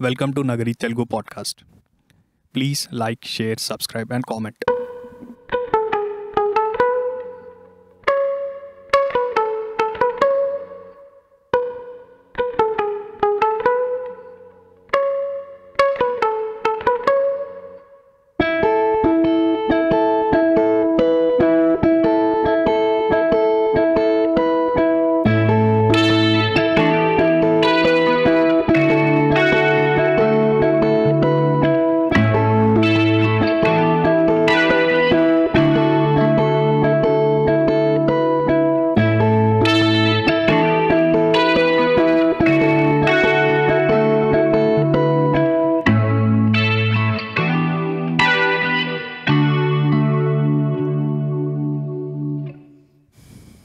Welcome to Nagari Telugu podcast. Please like, share, subscribe, and comment.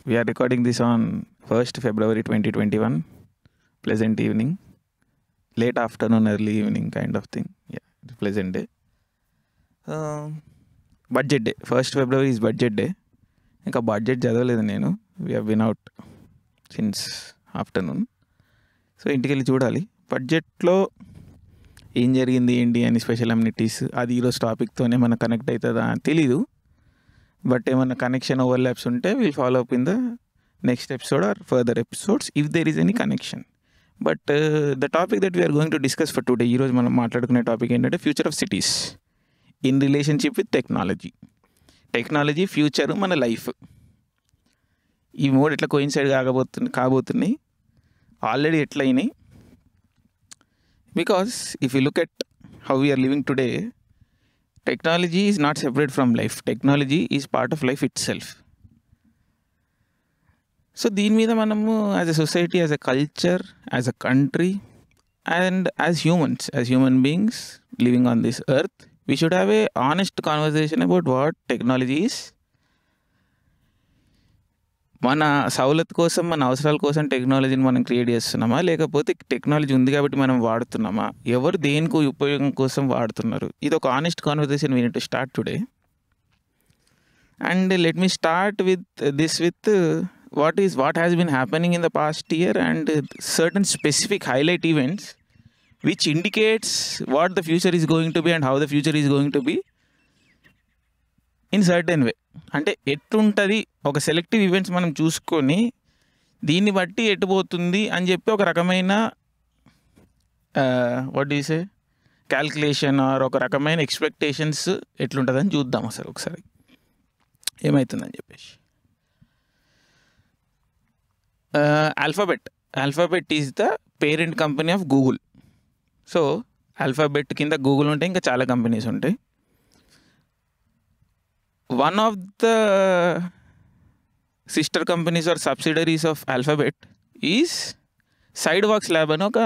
We are recording this on 1st February 2021. Pleasant evening. Late afternoon, early evening kind of thing. Yeah, it's pleasant day. Budget day. 1st February is budget day. ఇంకా budget చదవలేదు నేను. We have been out since afternoon. So ఇంటికి వెళ్ళి చూడాలి బడ్జెట్లో ఏం జరిగింది ఏంటి అని స్పెషల్ అమ్యూనిటీస్ అది ఈరోజు టాపిక్తోనే మనకు కనెక్ట్ అవుతుందా అని తెలీదు. బట్ ఏమన్నా కనెక్షన్ ఓవర్లాప్స్ ఉంటే will follow up in the next episode or further episodes if there is any connection. But the topic that we are going to discuss for today, ఈరోజు మనం మాట్లాడుకునే టాపిక్ ఏంటంటే future of cities in relationship with technology. Technology, future, మన life, ఈ మూడు ఎట్లా coincide కాబోతున్నాయి, already ఎట్లా అయినాయి. Because if you look at how we are living today, technology is not separate from life. Technology is part of life itself. So దీని మీద మనము as a society, as a culture, as a country and as humans, as human beings living on this earth, we should have a honest conversation about what technology is. మన సౌలత్ కోసం, మన అవసరాల కోసం టెక్నాలజీని మనం క్రియేట్ చేస్తున్నామా, లేకపోతే టెక్నాలజీ ఉంది కాబట్టి మనం వాడుతున్నామా, ఎవరు దేనికి ఉపయోగం కోసం వాడుతున్నారు, ఇది ఒక honest conversation we need to start today. And let me start with what has been happening in the past year and certain specific highlight events which indicates what the future is going to be and how the future is going to be in certain way. అంటే ఎట్లుంటుంది, ఒక selective events మనం చూసుకొని దీన్ని బట్టి ఎట్టుపోతుంది అని చెప్పి ఒక రకమైన what is a calculation or ఒక రకమైన ఎక్స్పెక్టేషన్స్ ఎట్లుంటుందని చూద్దాం అసలు ఒకసారి ఏమవుతుందని చెప్పేసి. Alphabet is the parent company of Google. So Alphabet కింద గూగుల్ ఉంటాయి, ఇంకా చాలా కంపెనీస్ ఉంటాయి. One of the sister companies or subsidiaries of Alphabet is Sideworks Lab అని ఒక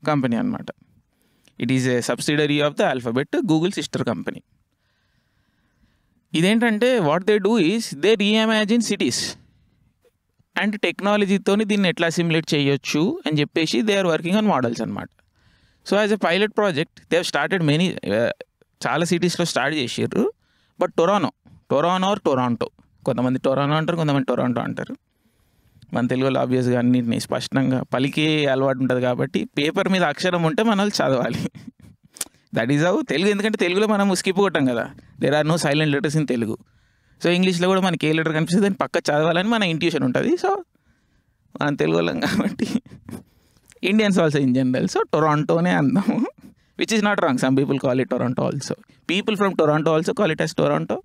కంపెనీ అనమాట. It is a subsidiary of the Alphabet, Google sister company. ఇదేంటంటే what they do is they reimagine cities and టెక్నాలజీతోని దీన్ని ఎట్లా simulate చేయొచ్చు అని చెప్పేసి they are working on models అనమాట. So as a pilot project they have started చాలా సిటీస్లో స్టార్ట్ చేసారు. బట్ టొరాంటో, కొంతమంది టొరానో అంటారు, కొంతమంది టొరాంటో అంటారు. మన తెలుగులో ఆబ్వియస్గా అన్నింటినీ స్పష్టంగా పలికే అలవాటు ఉంటుంది కాబట్టి పేపర్ మీద అక్షరం ఉంటే మనం చదవాలి. That is how Telugu. ఎందుకంటే తెలుగులో మనం స్కిప్ కొట్టాం కదా, there are no silent letters in Telugu. So ఇంగ్లీష్లో కూడా మనకి ఏ లెటర్ కనిపిస్తుంది దాన్ని పక్క చదవాలని మన ఇంట్యూషన్ ఉంటుంది. సో మనం తెలుగు వాళ్ళం కాబట్టి Indians also in general, so టొరాంటోనే అందాము, which is not wrong. Some people call it Toronto also. People from Toronto also call it as Toronto.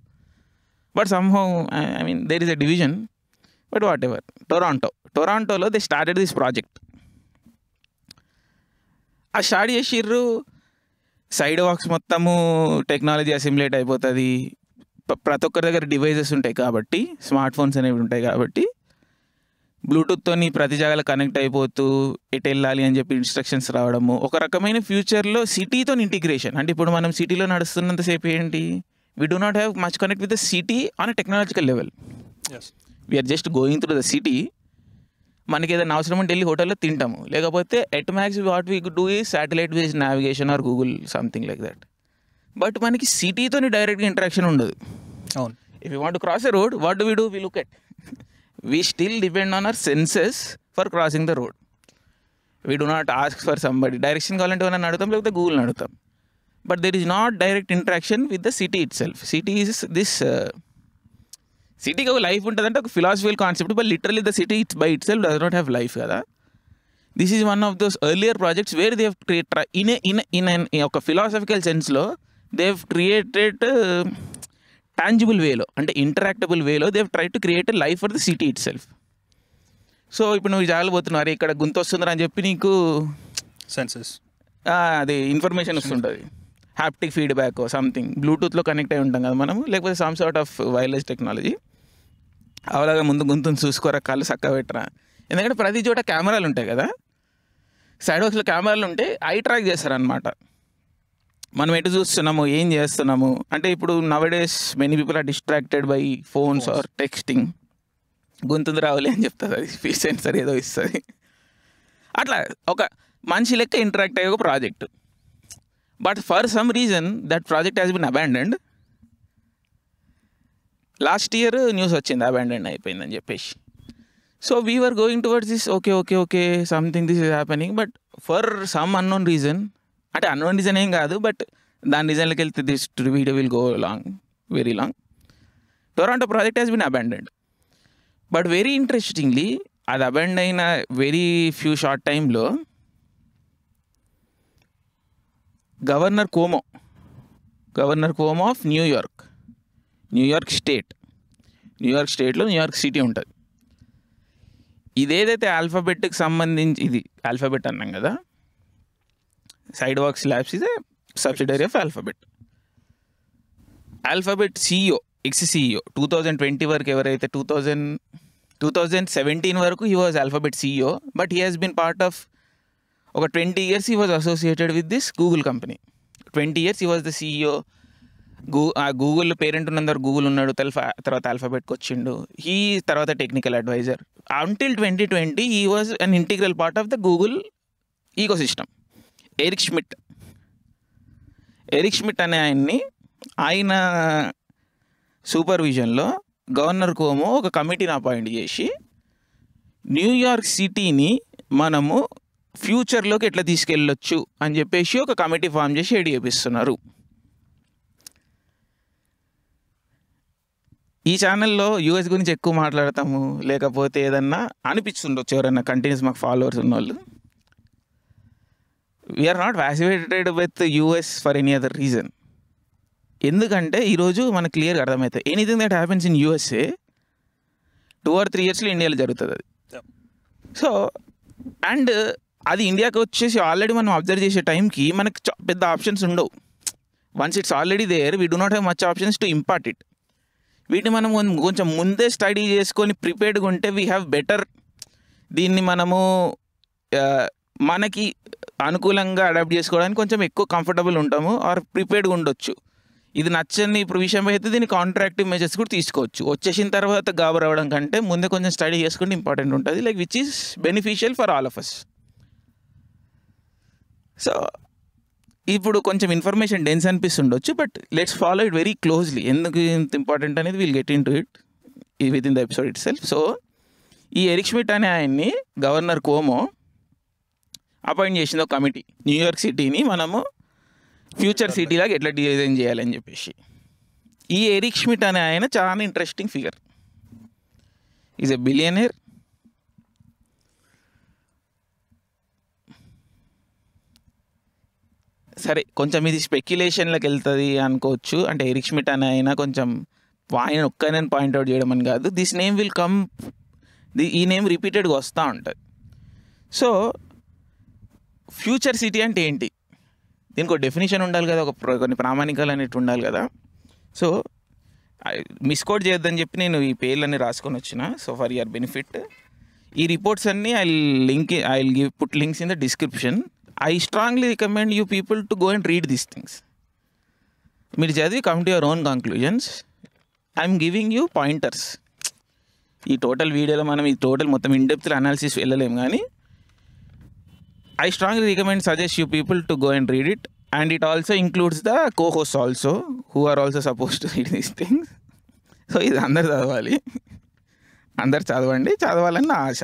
But somehow I mean there is a division. But what ever, టొరాంటోలో they started this project. ఆ start చేసిర్రు, sidewalks మొత్తము technology అసిమ్యులేట్ అయిపోతుంది. ప్రతి ఒక్కరి దగ్గర devices ఉంటాయి కాబట్టి, స్మార్ట్ ఫోన్స్ అనేవి ఉంటాయి కాబట్టి బ్లూటూత్తోని ప్రతి జాగాలో కనెక్ట్ అయిపోతూ ఎటు వెళ్ళాలి అని చెప్పి ఇన్స్ట్రక్షన్స్ రావడము, ఒక రకమైన ఫ్యూచర్లో సిటీతో ఇంటిగ్రేషన్. అంటే ఇప్పుడు మనం సిటీలో నడుస్తున్నంతసేపు ఏంటి, we do not have much connect with the city on a technological level. Yes. We are just going through the city. మనకి ఏదైనా అవసరం ఉంటే వెళ్ళి హోటల్లో తింటాము, లేకపోతే at max what we do ఈ satellite based navigation or Google something like that. But మనకి సిటీతోని డైరెక్ట్గా ఇంటరాక్షన్ ఉండదు. అవును. If you want to cross a road, what do we do, we look at, we still depend on our senses for crossing the road. We do not ask for somebody. Direction కావాలంటే ఏమైనా అడుగుతాం, లేకపోతే గూగుల్ని అడుగుతాం. But there is not direct interaction with the city itself. City is this సిటీకి ఒక life ఉంటుందంటే ఒక philosophical concept, but literally the city it's by itself does not have life కదా. This is one of those earlier projects where they in ఒక philosophical సెన్స్లో they have created tangible వేలో, అంటే interactable వేలో they have try to create a life for the city itself. So ఇప్పుడు నువ్వు జాగపోతున్నావు, ఇక్కడ గుంత వస్తుందని అని చెప్పి నీకు సెన్సెస్ అది ఇన్ఫర్మేషన్ వస్తుంటుంది, హ్యాప్టిక్ ఫీడ్బ్యాక్ సంథింగ్, బ్లూటూత్లో కనెక్ట్ అయి ఉంటాం కదా మనము, లేకపోతే some sort of wireless technology. అవలాగా ముందు గుంతుని చూసుకోరా, కాళ్ళు చక్కగా పెట్టరా. ఎందుకంటే ప్రతి చోట కెమెరాలు ఉంటాయి కదా, సైడ్ వర్క్స్లో కెమెరాలు ఉంటే ఐ ట్రాక్ చేస్తారనమాట. మనం ఎటు చూస్తున్నాము, ఏం చేస్తున్నాము. అంటే ఇప్పుడు nowadays many people are distracted by phones or texting. గొంతుంది రావాలి అని చెప్తుంది, అది స్పీచ్ సెన్సర్ ఏదో ఇస్తుంది. అట్లా ఒక మనిషి లెక్క ఇంటరాక్ట్ అయ్యే ఒక project. But for some reason that project has been abandoned. Last year news వచ్చింది అబాండన్ అయిపోయిందని చెప్పేసి. So we were going towards this, okay something this is happening. But for some unknown reason, అంటే unknown reason ఏం కాదు, but దాని రీజన్లోకి వెళ్తే this video will go long, very long. Toronto project has been abandoned. But very interestingly అది అబాండ్ అయిన very few short టైంలో governor కోమో of New York స్టేట్లో New York city ఉంటుంది. ఇదేదైతే ఆల్ఫాబెట్కి సంబంధించి, ఇది ఆల్ఫాబెట్ అన్నాం కదా, side works labs is a subsidiary of Alphabet CEO, ex-CEO 2020 వరకు ఎవరైతే 2017 వరకు he was Alphabet CEO, but he has been part of ఒక 20 years he was associated with this Google company. 20 years he was the CEO. Google parent ఉన్నందరూ Google ఉన్నాడు, తర్వాత ఆల్ఫాబెట్కి వచ్చిండు. He తర్వాత technical advisor. Until 2020 he was an integral part of the Google ecosystem. Eric Schmidt అనే ఆయన సూపర్విజన్లో governor కోమో ఒక కమిటీని అపాయింట్ చేసి న్యూయార్క్ సిటీని మనము ఫ్యూచర్లోకి ఎట్లా తీసుకెళ్ళొచ్చు అని చెప్పేసి ఒక కమిటీ ఫామ్ చేసి ఐడియా చేపిస్తున్నారు. ఈ ఛానల్లో యూఎస్ గురించి ఎక్కువ మాట్లాడతాము, లేకపోతే ఏదన్నా అనిపిస్తుండొచ్చు ఎవరైనా కంటిన్యూస్ మాకు ఫాలోవర్స్ ఉన్నవాళ్ళు. We are not fascinated with US for any other reason. ఎందుకంటే ఈరోజు మనకు క్లియర్గా అర్థమవుతుంది, anything that happens in USA 2 or 3 yearsలో ఇండియాలో జరుగుతుంది అది. సో అండ్ అది ఇండియాకి వచ్చేసి ఆల్రెడీ మనం అబ్జర్వ్ చేసే టైంకి మనకు పెద్ద ఆప్షన్స్ ఉండవు. Once it's already there, we do not have much options to impart it. వీటిని మనం కొంచెం ముందే స్టడీ చేసుకొని ప్రిపేర్డ్గా ఉంటే వీ హ్యావ్ బెటర్, దీన్ని మనము మనకి అనుకూలంగా అడాప్ట్ చేసుకోవడానికి కొంచెం ఎక్కువ కంఫర్టబుల్ ఉంటాము, ఆర్ ప్రిపేర్డ్గా ఉండొచ్చు. ఇది నచ్చని ఇప్పుడు విషయం అయితే దీన్ని కాంట్రాక్టివ్ మెజర్స్ కూడా తీసుకోవచ్చు. వచ్చేసిన తర్వాత గాబరవడం కంటే ముందే కొంచెం స్టడీ చేసుకుంటే ఇంపార్టెంట్ ఉంటుంది, like which is beneficial for all of us. So ఇప్పుడు కొంచెం ఇన్ఫర్మేషన్ డెన్స్ అనిపిస్తుండొచ్చు, but let's follow it very closely. ఎందుకు ఇంత ఇంపార్టెంట్ అనేది will get into it within the episode itself. So ఈ Eric Schmidt అనే ఆయన్ని governor కోమో appoint చేసింది ఒక కమిటీ, న్యూయార్క్ సిటీని మనము ఫ్యూచర్ సిటీలాగా ఎట్లా డిజైన్ చేయాలని చెప్పేసి. ఈ ఎరిక్ షమిట్ అనే ఆయన చాలా interesting figure. Is a billionaire. సరే కొంచెం ఇది స్పెక్యులేషన్లకు వెళ్తుంది అనుకోవచ్చు. అంటే ఎరిక్ షమిట్ అనే ఆయన కొంచెం ఆయన ఒక్కనే పాయింట్అవుట్ చేయడం అని కాదు, దిస్ నేమ్ విల్ కమ్, ఈ నేమ్ రిపీటెడ్గా వస్తూ ఉంటుంది. సో ఫ్యూచర్ సిటీ అంటే ఏంటి, దీనికి ఒక డెఫినేషన్ ఉండాలి కదా, కొన్ని ప్రామాణికాలు అనేవి ఉండాలి కదా. సో మిస్కోట్ చేయొద్దని చెప్పి నేను ఈ పేర్లన్నీ రాసుకొని వచ్చిన. సో ఫర్ యువర్ బెనిఫిట్, ఈ రిపోర్ట్స్ అన్నీ I will give put links in the description. I strongly recommend you people to go and read these things. మీరు చదివి come to your own conclusions. I'm giving you pointers. ఈ total వీడియోలో మనం ఈ total మొత్తం in depth analysis వెళ్ళలేము, కానీ I strongly recommend suggest you people to go and read it, and it also includes the co-hosts also, who are also supposed to read these things. So ఇది అందరు చదవాలి, అందరు చదవండి, చదవాలని నా ఆశ.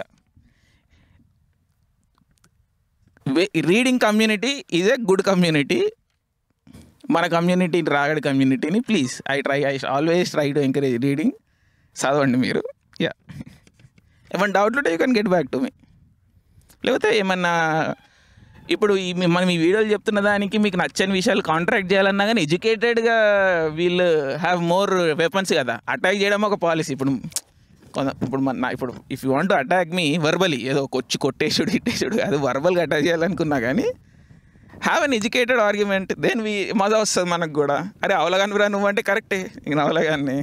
Reading community is a good community. మన community రాగడి కమ్యూనిటీని please I always try to encourage reading. చదవండి మీరు. యా, ఏమైనా డౌట్లు ఉంటే you can get back to me. లేకపోతే ఏమన్నా ఇప్పుడు మనం ఈ వీడియోలు చెప్తున్న దానికి మీకు నచ్చని విషయాలు కాంట్రాక్ట్ చేయాలన్నా కానీ ఎడ్యుకేటెడ్గా వీళ్ళు హ్యావ్ మోర్ వెపన్స్ కదా. అటాక్ చేయడం ఒక పాలసీ. ఇప్పుడు if you want to attack me verbally, ఏదో వచ్చి కొట్టేసుడు ఇట్టేసుడు, అది వర్బల్గా అటాక్ చేయాలనుకున్నా కానీ have an educated argument, then మజా వస్తుంది మనకు కూడా. అరే అవలగాని బ్రా నువ్వంటే కరెక్టే, ఇంక అవలగాన్ని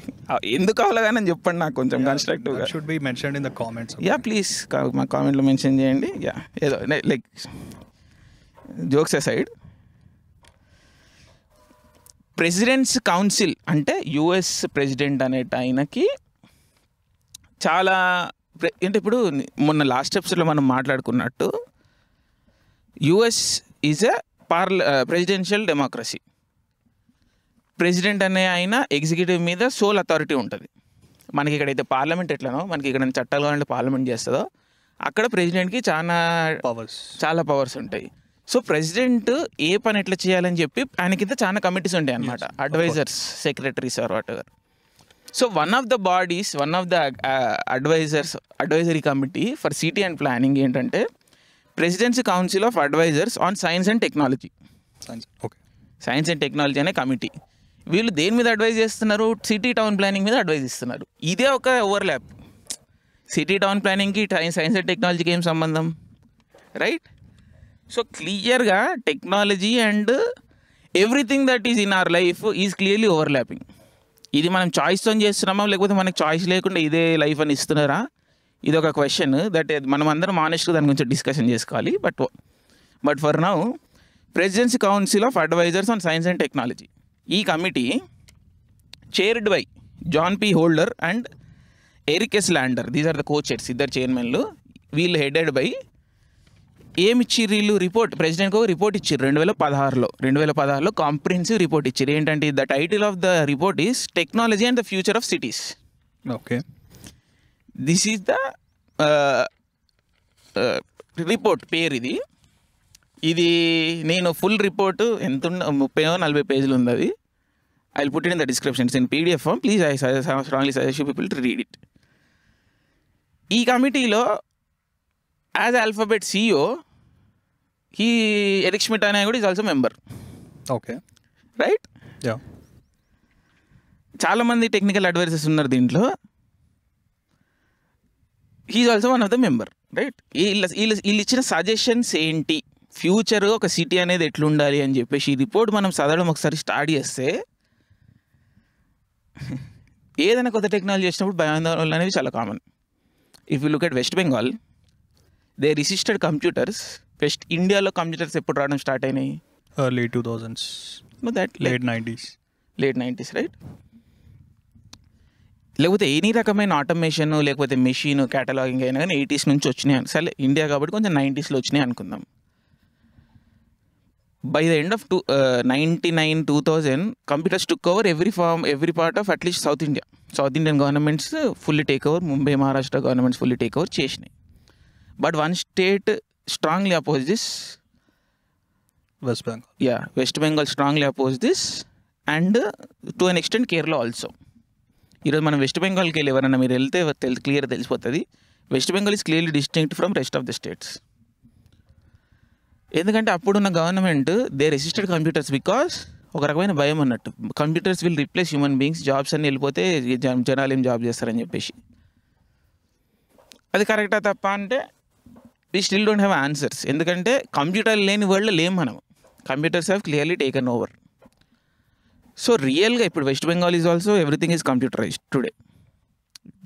ఎందుకు అవలగాని అని చెప్పండి నాకు కొంచెం కన్స్ట్రక్టివ్గా. Should be mentioned in the comments. Yeah please మా కామెంట్లో మెన్షన్ చేయండి. యా, ఏదో like jokes aside, presidents council అంటే యుఎస్ ప్రెసిడెంట్ అనేట ఆయనకి చాలా అంటే ఇప్పుడు మొన్న లాస్ట్ ఎపిసోడ్లో మనం మాట్లాడుకున్నట్టు US is a presidential democracy. President అనే ఆయన ఎగ్జిక్యూటివ్ మీద సోల్ అథారిటీ ఉంటుంది. మనకి ఇక్కడైతే పార్లమెంట్ ఎట్లనో మనకి ఇక్కడ చట్టాలు కావాలంటే పార్లమెంట్ చేస్తుందో అక్కడ ప్రెసిడెంట్కి చాలా పవర్స్ ఉంటాయి. సో ప్రెసిడెంట్ ఏ పని ఎట్లా చేయాలని చెప్పి ఆయన కింద చాలా కమిటీస్ ఉంటాయి అన్నమాట, advisors, secretaries or what ever. So one of the advisory committee for city and planning ఏంటంటే presidency council of advisors on science and technology. Science and technology అనే కమిటీ. వీళ్ళు దేని మీద అడ్వైజ్ చేస్తున్నారు? సిటీ టౌన్ ప్లానింగ్ మీద advise ఇస్తున్నారు. ఇదే ఒక ఓవర్లాప్. సిటీ టౌన్ ప్లానింగ్కి సైన్స్ అండ్ టెక్నాలజీకి ఏం సంబంధం, రైట్? సో క్లియర్గా technology and everything that is in our life is clearly overlapping. ఇది మనం చాయిస్తో చేస్తున్నామా లేకపోతే మనకు చాయిస్ లేకుండా ఇదే లైఫ్ అని ఇస్తున్నారా? ఇది ఒక క్వశ్చన్ దట్ మనం అందరం ఆనెస్ట్గా దాని గురించి డిస్కషన్ చేసుకోవాలి. But for now presidency council of advisors on science and technology, ఈ committee chaired by John P Holder and Eric S Lander, these are the co-chairs, ఇద్దరు చైర్మన్లు. వీళ్ళు హెడెడ్ బై ఏమిచ్చిర్రు వీళ్ళు రిపోర్ట్, ప్రెసిడెంట్కి ఒక రిపోర్ట్ ఇచ్చారు 2016లో కాంప్రిహెన్సివ్ రిపోర్ట్ ఇచ్చారు. ఏంటంటే the title of the report is technology and the future of cities. Okay, this is the report పేరు. ఇది నేను ఫుల్ రిపోర్టు ఎంత 30-40 పేజీలు ఉంది. అది I will put it in the description. In PDF form. Please I strongly suggest you people to read it. ఈ కమిటీలో as Alphabet CEO Eric Schmidt అనే కూడా is also member. Okay, right? Yeah, చాలామంది technical advisors ఉన్నారు దీంట్లో. He is also one of the member, right? వీళ్ళు ఇచ్చిన suggestions ఏంటి, ఫ్యూచర్ ఒక సిటీ అనేది ఎట్లుండాలి అని చెప్పేసి ఈ రిపోర్ట్ మనం చదవడం ఒకసారి స్టార్ట్ చేస్తే ఏదైనా కొత్త టెక్నాలజీ వచ్చినప్పుడు భయాందోళనలు అనేవి చాలా common. If you look at west Bengal, they registered computers. ఇండియాలో కంప్యూటర్స్ ఎప్పుడు రావడం స్టార్ట్ అయినాయి? early 2000s, late 90s, right? లేకపోతే ఎనీ రకమైన ఆటోమేషన్ లేకపోతే మెషిన్ క్యాటలాగింగ్ అయినా కానీ 80s నుంచి వచ్చినాయి. సరే ఇండియా కాబట్టి కొంచెం 90sలో వచ్చినాయి అనుకుందాం. By the end of 2000 computers took over every part of at least South Indian governments fully take over, Mumbai Maharashtra governments fully take over చేసినాయి. But one state strongly oppose this, West Bengal strongly oppose this, and to an extent Kerala also. ఈరోజు మనం west బెంగాల్కి వెళ్ళి ఎవరైనా మీరు వెళ్తే క్లియర్గా తెలిసిపోతుంది, west Bengal is clearly distinct from rest of the states. ఎందుకంటే అప్పుడున్న government they resisted computers because ఒక రకమైన భయం అన్నట్టు, computers will replace human beings, jobs అన్ని వెళ్ళిపోతే జనాలు ఏం జాబ్ చేస్తారని చెప్పేసి. అది కరెక్టా తప్ప అంటే we still don't have answers. ఎందుకంటే కంప్యూటర్ లేని వరల్డ్లో లేం మనం. Computers have clearly taken over. So రియల్గా ఇప్పుడు West Bengal is also everything is computerised today.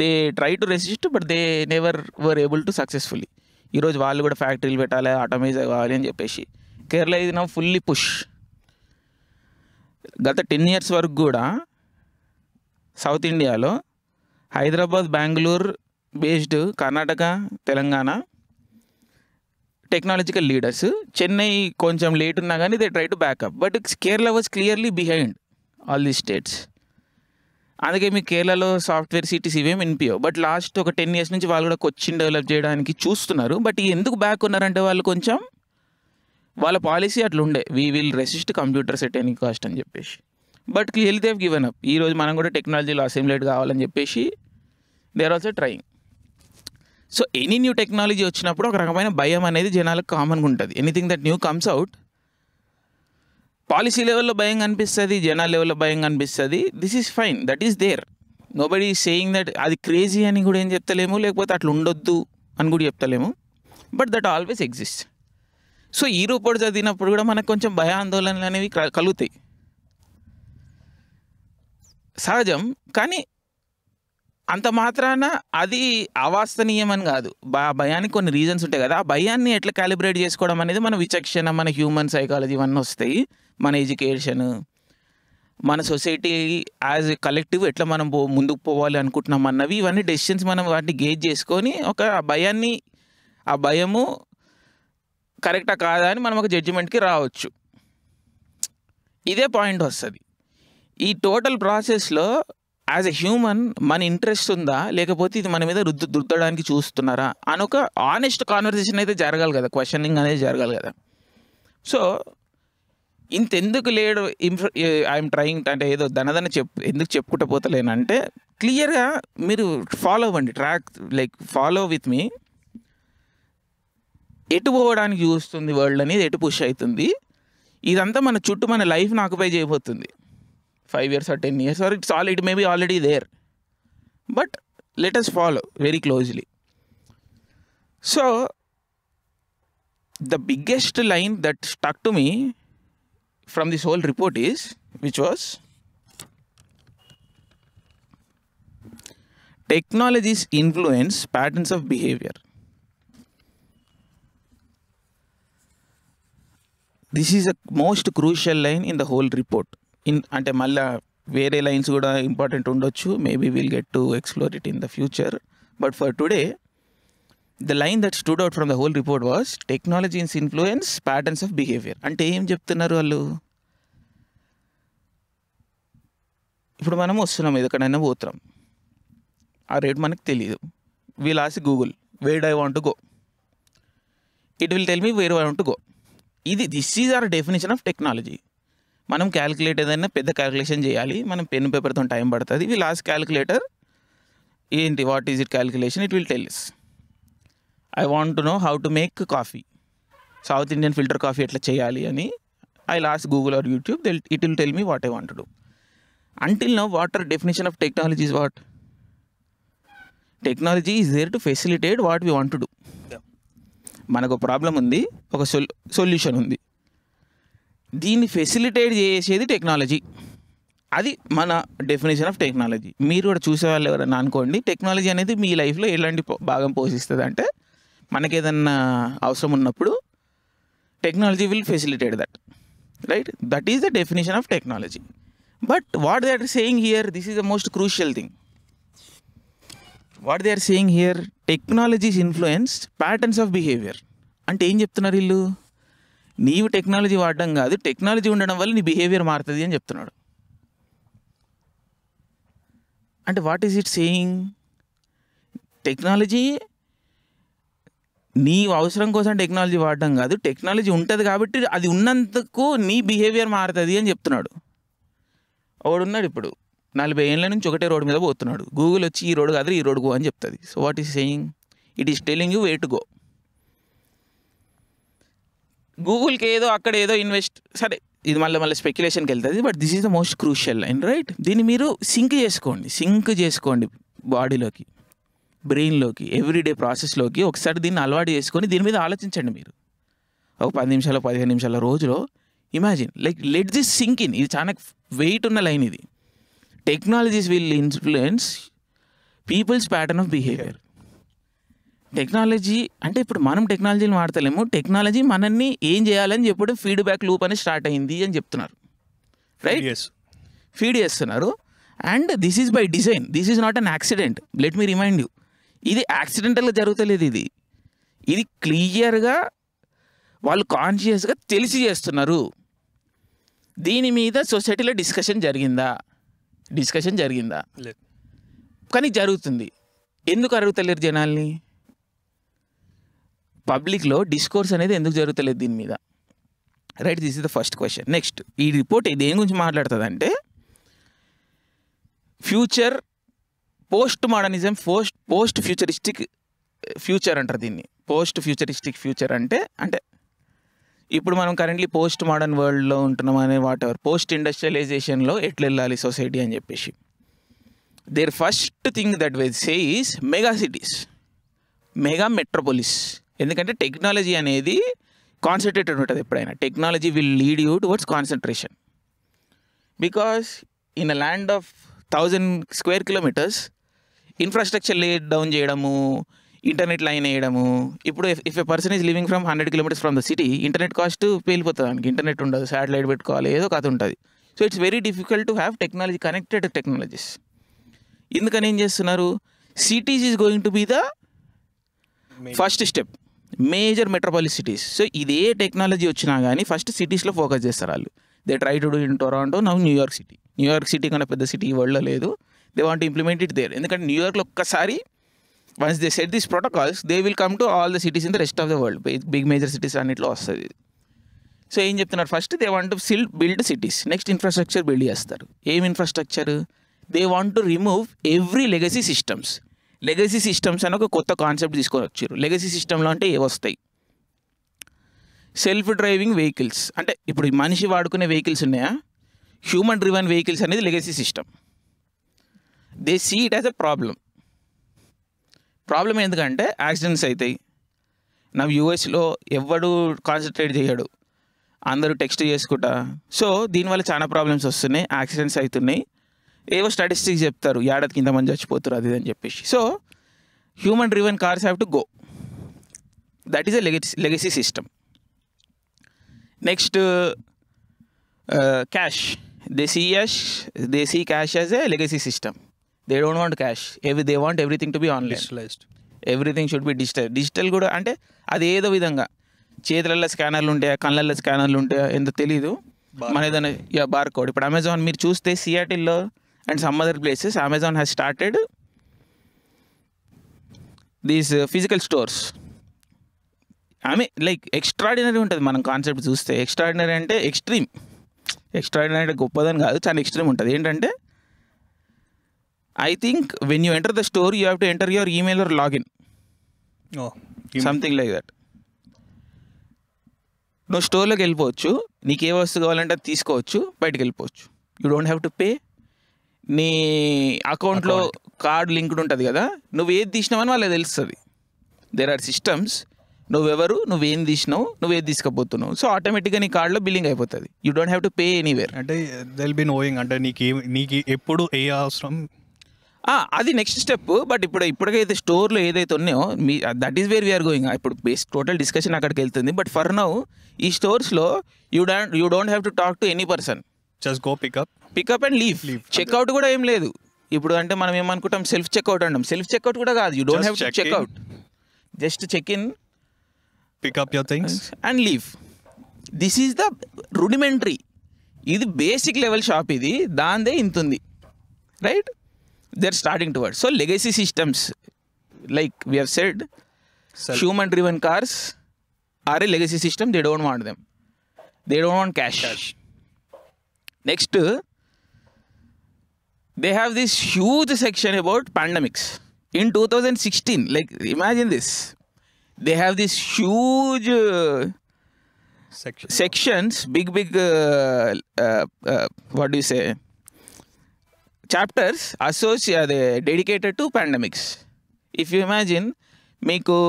They try to resist but they never were able to successfully. ఈరోజు వాళ్ళు కూడా ఫ్యాక్టరీలు పెట్టాలి, ఆటోమైజ్ కావాలి అని చెప్పేసి. కేరళ ఇది నా ఫుల్లీ పుష్. గత 10 years వరకు కూడా సౌత్ ఇండియాలో Hyderabad, Bengaluru based, Karnataka, Telangana technological leaders. Chennai కొంచెం లేట్ ఉన్నా కానీ they try to backup. But Kerala was clearly behind all these states. అందుకే మీకు కేరళలో సాఫ్ట్వేర్ సిటీస్ ఇవేమి వినిపించవు. బట్ లాస్ట్ ఒక 10 years నుంచి వాళ్ళు కూడా కొచ్చిన్ డెవలప్ చేయడానికి చూస్తున్నారు. బట్ ఎందుకు బ్యాక్ ఉన్నారంటే వాళ్ళు కొంచెం వాళ్ళ పాలసీ అట్లా ఉండే, we will resist computers at any cost అని చెప్పేసి. But clearly they have given up. ఈరోజు మనం కూడా టెక్నాలజీలో అసిమిలేట్ కావాలని చెప్పేసి they are also trying. So any new technology వచ్చినప్పుడు ఒక రకమైన భయం అనేది జనాలకు కామన్గా ఉంటుంది. Anything that new comes out, policy లెవెల్లో భయం కనిపిస్తుంది, జనాల లెవెల్లో భయం కనిపిస్తుంది. This is fine, that is there. Nobody is saying that అది క్రేజీ అని కూడా ఏం చెప్తలేము, లేకపోతే అట్లా ఉండొద్దు అని కూడా చెప్తలేము. But that always exist. So ఈ రిపోర్ట్ చదివినప్పుడు కూడా మనకు కొంచెం భయాందోళనలు అనేవి కలుగుతాయి, సహజం. కానీ అంత మాత్రాన అది అవాస్తనీయం అని కాదు. భయానికి కొన్ని రీజన్స్ ఉంటాయి కదా. ఆ భయాన్ని ఎట్లా క్యాలిబ్రేట్ చేసుకోవడం అనేది మన విచక్షణ, మన హ్యూమన్ సైకాలజీ ఇవన్నీ వస్తాయి. మన ఎడ్యుకేషన్, మన సొసైటీ యాజ్ ఎ కలెక్టివ్ ఎట్లా మనం ముందుకు పోవాలి అనుకుంటున్నాం అన్నవి, ఇవన్నీ డెసిషన్స్ మనం వాటిని గేజ్ చేసుకొని ఒక భయాన్ని, ఆ భయము కరెక్టా కాదా అని మనం ఒక జడ్జిమెంట్కి రావచ్చు. ఇదే పాయింట్ వస్తుంది. ఈ టోటల్ ప్రాసెస్లో యాజ్ ఎ హ్యూమన్ మన ఇంట్రెస్ట్ ఉందా, లేకపోతే ఇది మన మీద రుద్దడానికి చూస్తున్నారా అని ఒక ఆనెస్ట్ కాన్వర్సేషన్ అయితే జరగాలి కదా, క్వశ్చనింగ్ అనేది జరగాలి కదా. సో ఇంతెందుకు లేడు ఐఎమ్ ట్రయింగ్ అంటే ఏదో దనదన ఎందుకు చెప్పుకుంటూ పోతలేనంటే, క్లియర్గా మీరు ఫాలో అవ్వండి, track like follow with me. ఎటు పోవడానికి చూస్తుంది వరల్డ్ అనేది, ఎటు పుష్ అవుతుంది, ఇదంతా మన చుట్టూ మన లైఫ్ని ఆక్యుపై చేయబోతుంది. 5 years or 10 years, or it may be already there. But let us follow very closely. So the biggest line that stuck to me from this whole report is, which was, technologies influence patterns of behavior. This is the most crucial line in the whole report. అంటే మళ్ళీ వేరే lines కూడా important ఉండొచ్చు, maybe will get to explore it in the future. But for today the line that stood out from the whole report was, technologies influence patterns of behaviour. అంటే ఏం చెప్తున్నారు వాళ్ళు? ఇప్పుడు మనం వస్తున్నాం, ఎక్కడైనా పోతున్నాం, ఆ రేట్ మనకు తెలియదు. Wheel ask Google, where I want to go, it will tell me where I want to go. This is our definition of technology. మనం క్యాలిక్యులేట్ ఏదైనా పెద్ద క్యాలిక్యులేషన్ చేయాలి, మనం పెన్ పేపర్తో టైం పడుతుంది. వి లాస్ట్ క్యాలిక్యులేటర్ ఏంటి, what is it calculation, it will tell us. I want to know how to make coffee, south Indian filter coffee ఎట్లా చేయాలి అని I last Google or YouTube, it will tell me what I want to do. Until now what are definition of technology is what? Technology is there to facilitate what we want to do. మనకు problem ఉంది, ఒక solution ఉంది, దీన్ని facilitate చేసేది technology. అది మన definition of technology. మీరు కూడా చూసేవాళ్ళు ఎవరైనా అనుకోండి, టెక్నాలజీ అనేది మీ లైఫ్లో ఎలాంటి భాగం పోషిస్తుంది అంటే, మనకి ఏదన్నా అవసరం ఉన్నప్పుడు technology will facilitate that, right? That is the definition of technology. But what they are saying here, this is the most crucial thing. What they are saying here, technologies influence patterns of behaviour. అంటే ఏం చెప్తున్నారు వీళ్ళు? నీవు technology వాడడం కాదు, technology ఉండడం వల్ల నీ బిహేవియర్ మారుతుంది అని చెప్తున్నాడు. అంటే what is it saying? Technology నీ అవసరం కోసం టెక్నాలజీ వాడడం కాదు, టెక్నాలజీ ఉంటుంది కాబట్టి అది ఉన్నందుకు నీ బిహేవియర్ మారుతుంది అని చెప్తున్నాడు. ఒకడున్నాడు ఇప్పుడు 40 ఏళ్ళ నుంచి ఒకటే రోడ్డు మీద పోతున్నాడు, గూగుల్ వచ్చి ఈ రోడ్ కాదు ఈ రోడ్ గో అని చెప్తుంది. So what is saying? It is telling you way to go. గూగుల్కి ఏదో అక్కడ ఏదో ఇన్వెస్ట్, సరే ఇది మళ్ళీ స్పెక్యులేషన్కి వెళ్తుంది. But this is the most crucial line, right? దీన్ని మీరు సింక్ చేసుకోండి బాడీలోకి, బ్రెయిన్లోకి, ఎవ్రీడే ప్రాసెస్లోకి. ఒకసారి దీన్ని అలవాటు చేసుకొని దీని మీద ఆలోచించండి మీరు. ఒక 10 నిమిషాలు 15 నిమిషాల రోజులో imagine, like let this sink in. ఇది చాలా వెయిట్ ఉన్న లైన్ ఇది. Technologies will influence people's pattern of behaviour. Technology అంటే ఇప్పుడు మనం టెక్నాలజీని వాడతలేము, టెక్నాలజీ మనల్ని ఏం చేయాలని చెప్పడం ఫీడ్బ్యాక్ లూప్ అని స్టార్ట్ అయింది అని చెప్తున్నారు, రైట్? ఫీడ్ చేస్తున్నారు. And this is by design, this is not an accident. Let me remind you, ఇది యాక్సిడెంటల్గా జరుగుతలేదు. ఇది క్లియర్గా వాళ్ళు కాన్షియస్గా తెలిసి చేస్తున్నారు. దీని మీద సొసైటీలో డిస్కషన్ జరిగిందా? కానీ జరుగుతుంది. ఎందుకు అడుగుతలేరు జనాల్ని? పబ్లిక్లో డిస్కోర్స్ అనేది ఎందుకు జరుగుతలేదు దీని మీద? Right, this is the first question. Next, ఈ రిపోర్ట్ దేని గురించి మాట్లాడుతుంది అంటే future post modernism, post futuristic future అంటారు దీన్ని. పోస్ట్ ఫ్యూచరిస్టిక్ ఫ్యూచర్ అంటే ఇప్పుడు మనం కరెంట్లీ పోస్ట్ మోడర్న్ వరల్డ్లో ఉంటున్నాం అనే పోస్ట్ ఇండస్ట్రియలైజేషన్లో ఎట్లా వెళ్ళాలి సొసైటీ అని చెప్పేసి. There first thing that will say is mega cities, mega metropolis. ఎందుకంటే టెక్నాలజీ అనేది కాన్సన్ట్రేటెడ్ ఉంటుంది. ఎప్పుడైనా technology will lead you towards concentration. Because in a land of 1000 square kilometers infrastructure lay down చేయడము, internet line వేయడము. ఇప్పుడు if a person is living from 100 kilometers from the city, internet cost పేలిపోతుంది. దానికి internet ఉండదు, satellite పెట్టుకోవాలి, ఏదో కథ ఉంటుంది. So it's very difficult to have technology connected technologies. ఎందుకని ఏం చేస్తున్నారు, cities is going to be the first step, major metropolis cities. So ఇదే టెక్నాలజీ వచ్చినా కానీ ఫస్ట్ సిటీస్లో ఫోకస్ చేస్తారు వాళ్ళు. They try to do in Toronto, now New York city కన్నా పెద్ద సిటీ ఈ వరల్డ్లో లేదు. They want implement it there. ఎందుకంటే న్యూయార్క్లో ఒక్కసారి once they set these protocols, they will come to all the cities in the rest of the world. Big major cities అన్నిట్లో వస్తుంది. సో ఏం చెప్తున్నారు, first they want to build cities, next infrastructure build చేస్తారు. ఏం infrastructure, they want to remove every legacy systems. Legacy systems అని ఒక కొత్త concept తీసుకొని వచ్చారు. లెగసీ సిస్టంలో అంటే ఏ వస్తాయి, సెల్ఫ్ డ్రైవింగ్ వెహికల్స్. అంటే ఇప్పుడు మనిషి వాడుకునే వెహికల్స్ ఉన్నాయా, హ్యూమన్ డ్రివన్ వెహికల్స్ అనేది legacy system. They see it as a problem ఎందుకంటే యాక్సిడెంట్స్ అవుతాయి. నా యూఎస్లో ఎవడు కాన్సన్ట్రేట్ చేయడు, అందరూ టెక్స్ట్ చేసుకుంటా. సో దీనివల్ల చాలా ప్రాబ్లమ్స్ వస్తున్నాయి, యాక్సిడెంట్స్ అవుతున్నాయి. ఏవో స్టాటిస్టిక్స్ చెప్తారు, ఏడాదికి ఇంతమంది చచ్చిపోతారు అది అని చెప్పేసి. So human driven cars have to go. That is a legacy system. Next cash. They see cash as a legacy system. They don't want cash. They want everything to be online. Digitalized. Everything should be digital కూడా అంటే అది ఏదో విధంగా చేతులలో స్కానర్లు ఉంటాయా, కళ్ళల్లో స్కానర్లు ఉంటాయా ఎంతో తెలీదు. మన ఏదైనా బార్ కోడ్. ఇప్పుడు అమెజాన్ మీరు చూస్తే సియాటిల్లో and some other places Amazon has started these physical stores. Like extraordinary ఉంటుంది మనం కాన్సెప్ట్ చూస్తే. ఎక్స్ట్రాడినరీ అంటే ఎక్స్ట్రాడినరీ అంటే గొప్పదని కాదు, చాలా ఎక్స్ట్రీమ్ ఉంటుంది. ఏంటంటే I think when you enter the store you have to enter your email are login, something like that. నువ్వు స్టోర్లోకి వెళ్ళిపోవచ్చు, నీకు ఏ వస్తువు కావాలంటే అది తీసుకోవచ్చు, బయటకు వెళ్ళిపోవచ్చు. You don't have to pay. నీ అకౌంట్లో కార్డ్ లింక్డ్ ఉంటుంది కదా, నువ్వు ఏది తీసినావని వాళ్ళకి తెలుస్తుంది. దేర్ ఆర్ సిస్టమ్స్, నువ్వేం తీసినావు, నువ్వేది తీసుకుపోతున్నావు. సో ఆటోమేటిక్గా నీ కార్డులో బిల్లింగ్ అయిపోతుంది. You don't have to pay anywhere. అంటే దే విల్ బి నోయింగ్, అంటే నీకు ఎప్పుడు ఏ అవసరం, అది నెక్స్ట్ స్టెప్. బట్ ఇప్పటికైతే స్టోర్లో ఏదైతే ఉన్నాయో that is where we are going. ఇప్పుడు టోటల్ డిస్కషన్ అక్కడికి వెళ్తుంది. బట్ ఫర్ నౌ ఈ స్టోర్స్లో you don't have to talk to any person. Just go pick up and leave. Checkout కూడా ఏం లేదు ఇప్పుడు. అంటే మనం ఏమనుకుంటాం, సెల్ఫ్ చెక్అవుట్ అంటాం. సెల్ఫ్ చెక్అవుట్ కూడా కాదు. You don't have to checkout, just check in, pick up your things and leave. This is the rudimentary. ఇది బేసిక్ లెవెల్ షాప్. ఇది దాందే ఇంతుంది, right? They are starting towards. So legacy systems like we have said, human driven cars are a legacy system. They don't want them. They don't want cash. Next, they have this huge section about pandemics in 2016. Like imagine this. They have this huge sections, big what do you say, chapters dedicated to pandemics. If you imagine, meeku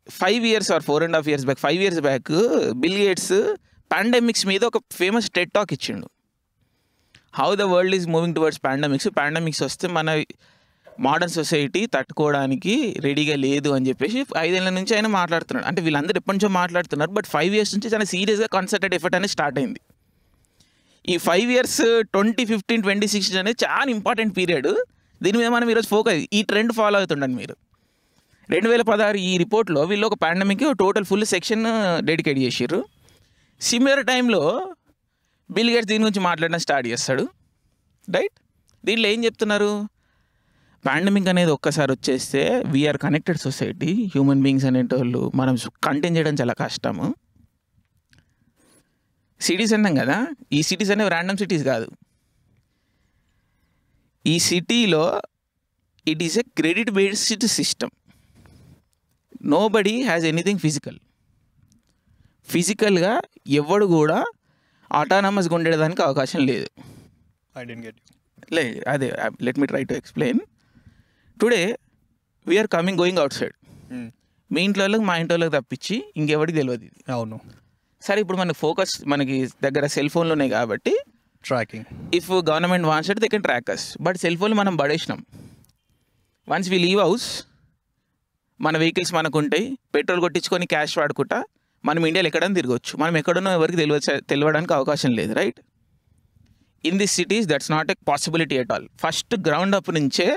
5 years or 4.5 years back, 5 years back, Bill Gates pandemics మీద ఒక famous TED talk ఇచ్చిండు. How the world is moving towards pandemics వస్తే మన modern society తట్టుకోవడానికి రెడీగా లేదు అని చెప్పేసి 5 ఏళ్ళ నుంచి ఆయన మాట్లాడుతున్నాడు. అంటే వీళ్ళందరూ ఎప్పటి నుంచో మాట్లాడుతున్నారు. బట్ 5 years నుంచి చాలా సీరియస్గా కన్సర్టెడ్ ఎఫర్ట్ అనేది స్టార్ట్ అయింది. ఈ 5 years 2015, 2016 అనేది చాలా ఇంపార్టెంట్ పీరియడ్. దీని మీద మనం ఈరోజు ఫోకస్, ఈ ట్రెండ్ ఫాలో అవుతుండండి మీరు. 2016 ఈ రిపోర్ట్లో వీళ్ళు ఒక పాండమిక్కి టోటల్ ఫుల్ సెక్షన్ డెడికేట్ చేసారు. సిమిలర్ టైంలో బిల్ గేట్స్ దీని గురించి మాట్లాడడం స్టార్ట్ చేస్తాడు, రైట్? దీంట్లో ఏం చెప్తున్నారు, పాండమిక్ అనేది ఒక్కసారి వచ్చేస్తే we are connected society, human beings అనేటోళ్ళు మనం కంటైన్ చేయడం చాలా కష్టము. సిటీస్ అన్నాం కదా, ఈ సిటీస్ అనేవి ర్యాండమ్ సిటీస్ కాదు. ఈ సిటీలో it is a credit based system. Nobody has anything ఫిజికల్గా ఎవడు కూడా ఆటానమస్గా ఉండేదానికి అవకాశం లేదు. అదే let me try to explain. Today we are going outside. మీ ఇంట్లో వాళ్ళకి మా ఇంట్లో వాళ్ళకి తప్పించి ఇంకెవరికి తెలియదు ఇది. అవును. సరే, ఇప్పుడు మనకి ఫోకస్ మనకి దగ్గర సెల్ ఫోన్లు ఉన్నాయి కాబట్టి tracking, if government wants it they can track us. But cell ఫోన్లు మనం పడేసినాం. వన్స్ వి లీవ్ హౌస్, మన వెహికల్స్ మనకు ఉంటాయి, పెట్రోల్ కొట్టించుకొని క్యాష్ వాడుకుంటా మనం ఇండియాలో ఎక్కడైనా తిరగవచ్చు. మనం ఎక్కడున్నా ఎవరికి తెలియడానికి అవకాశం లేదు, right? In this cities that's not a possibility at all. First ground up నుంచే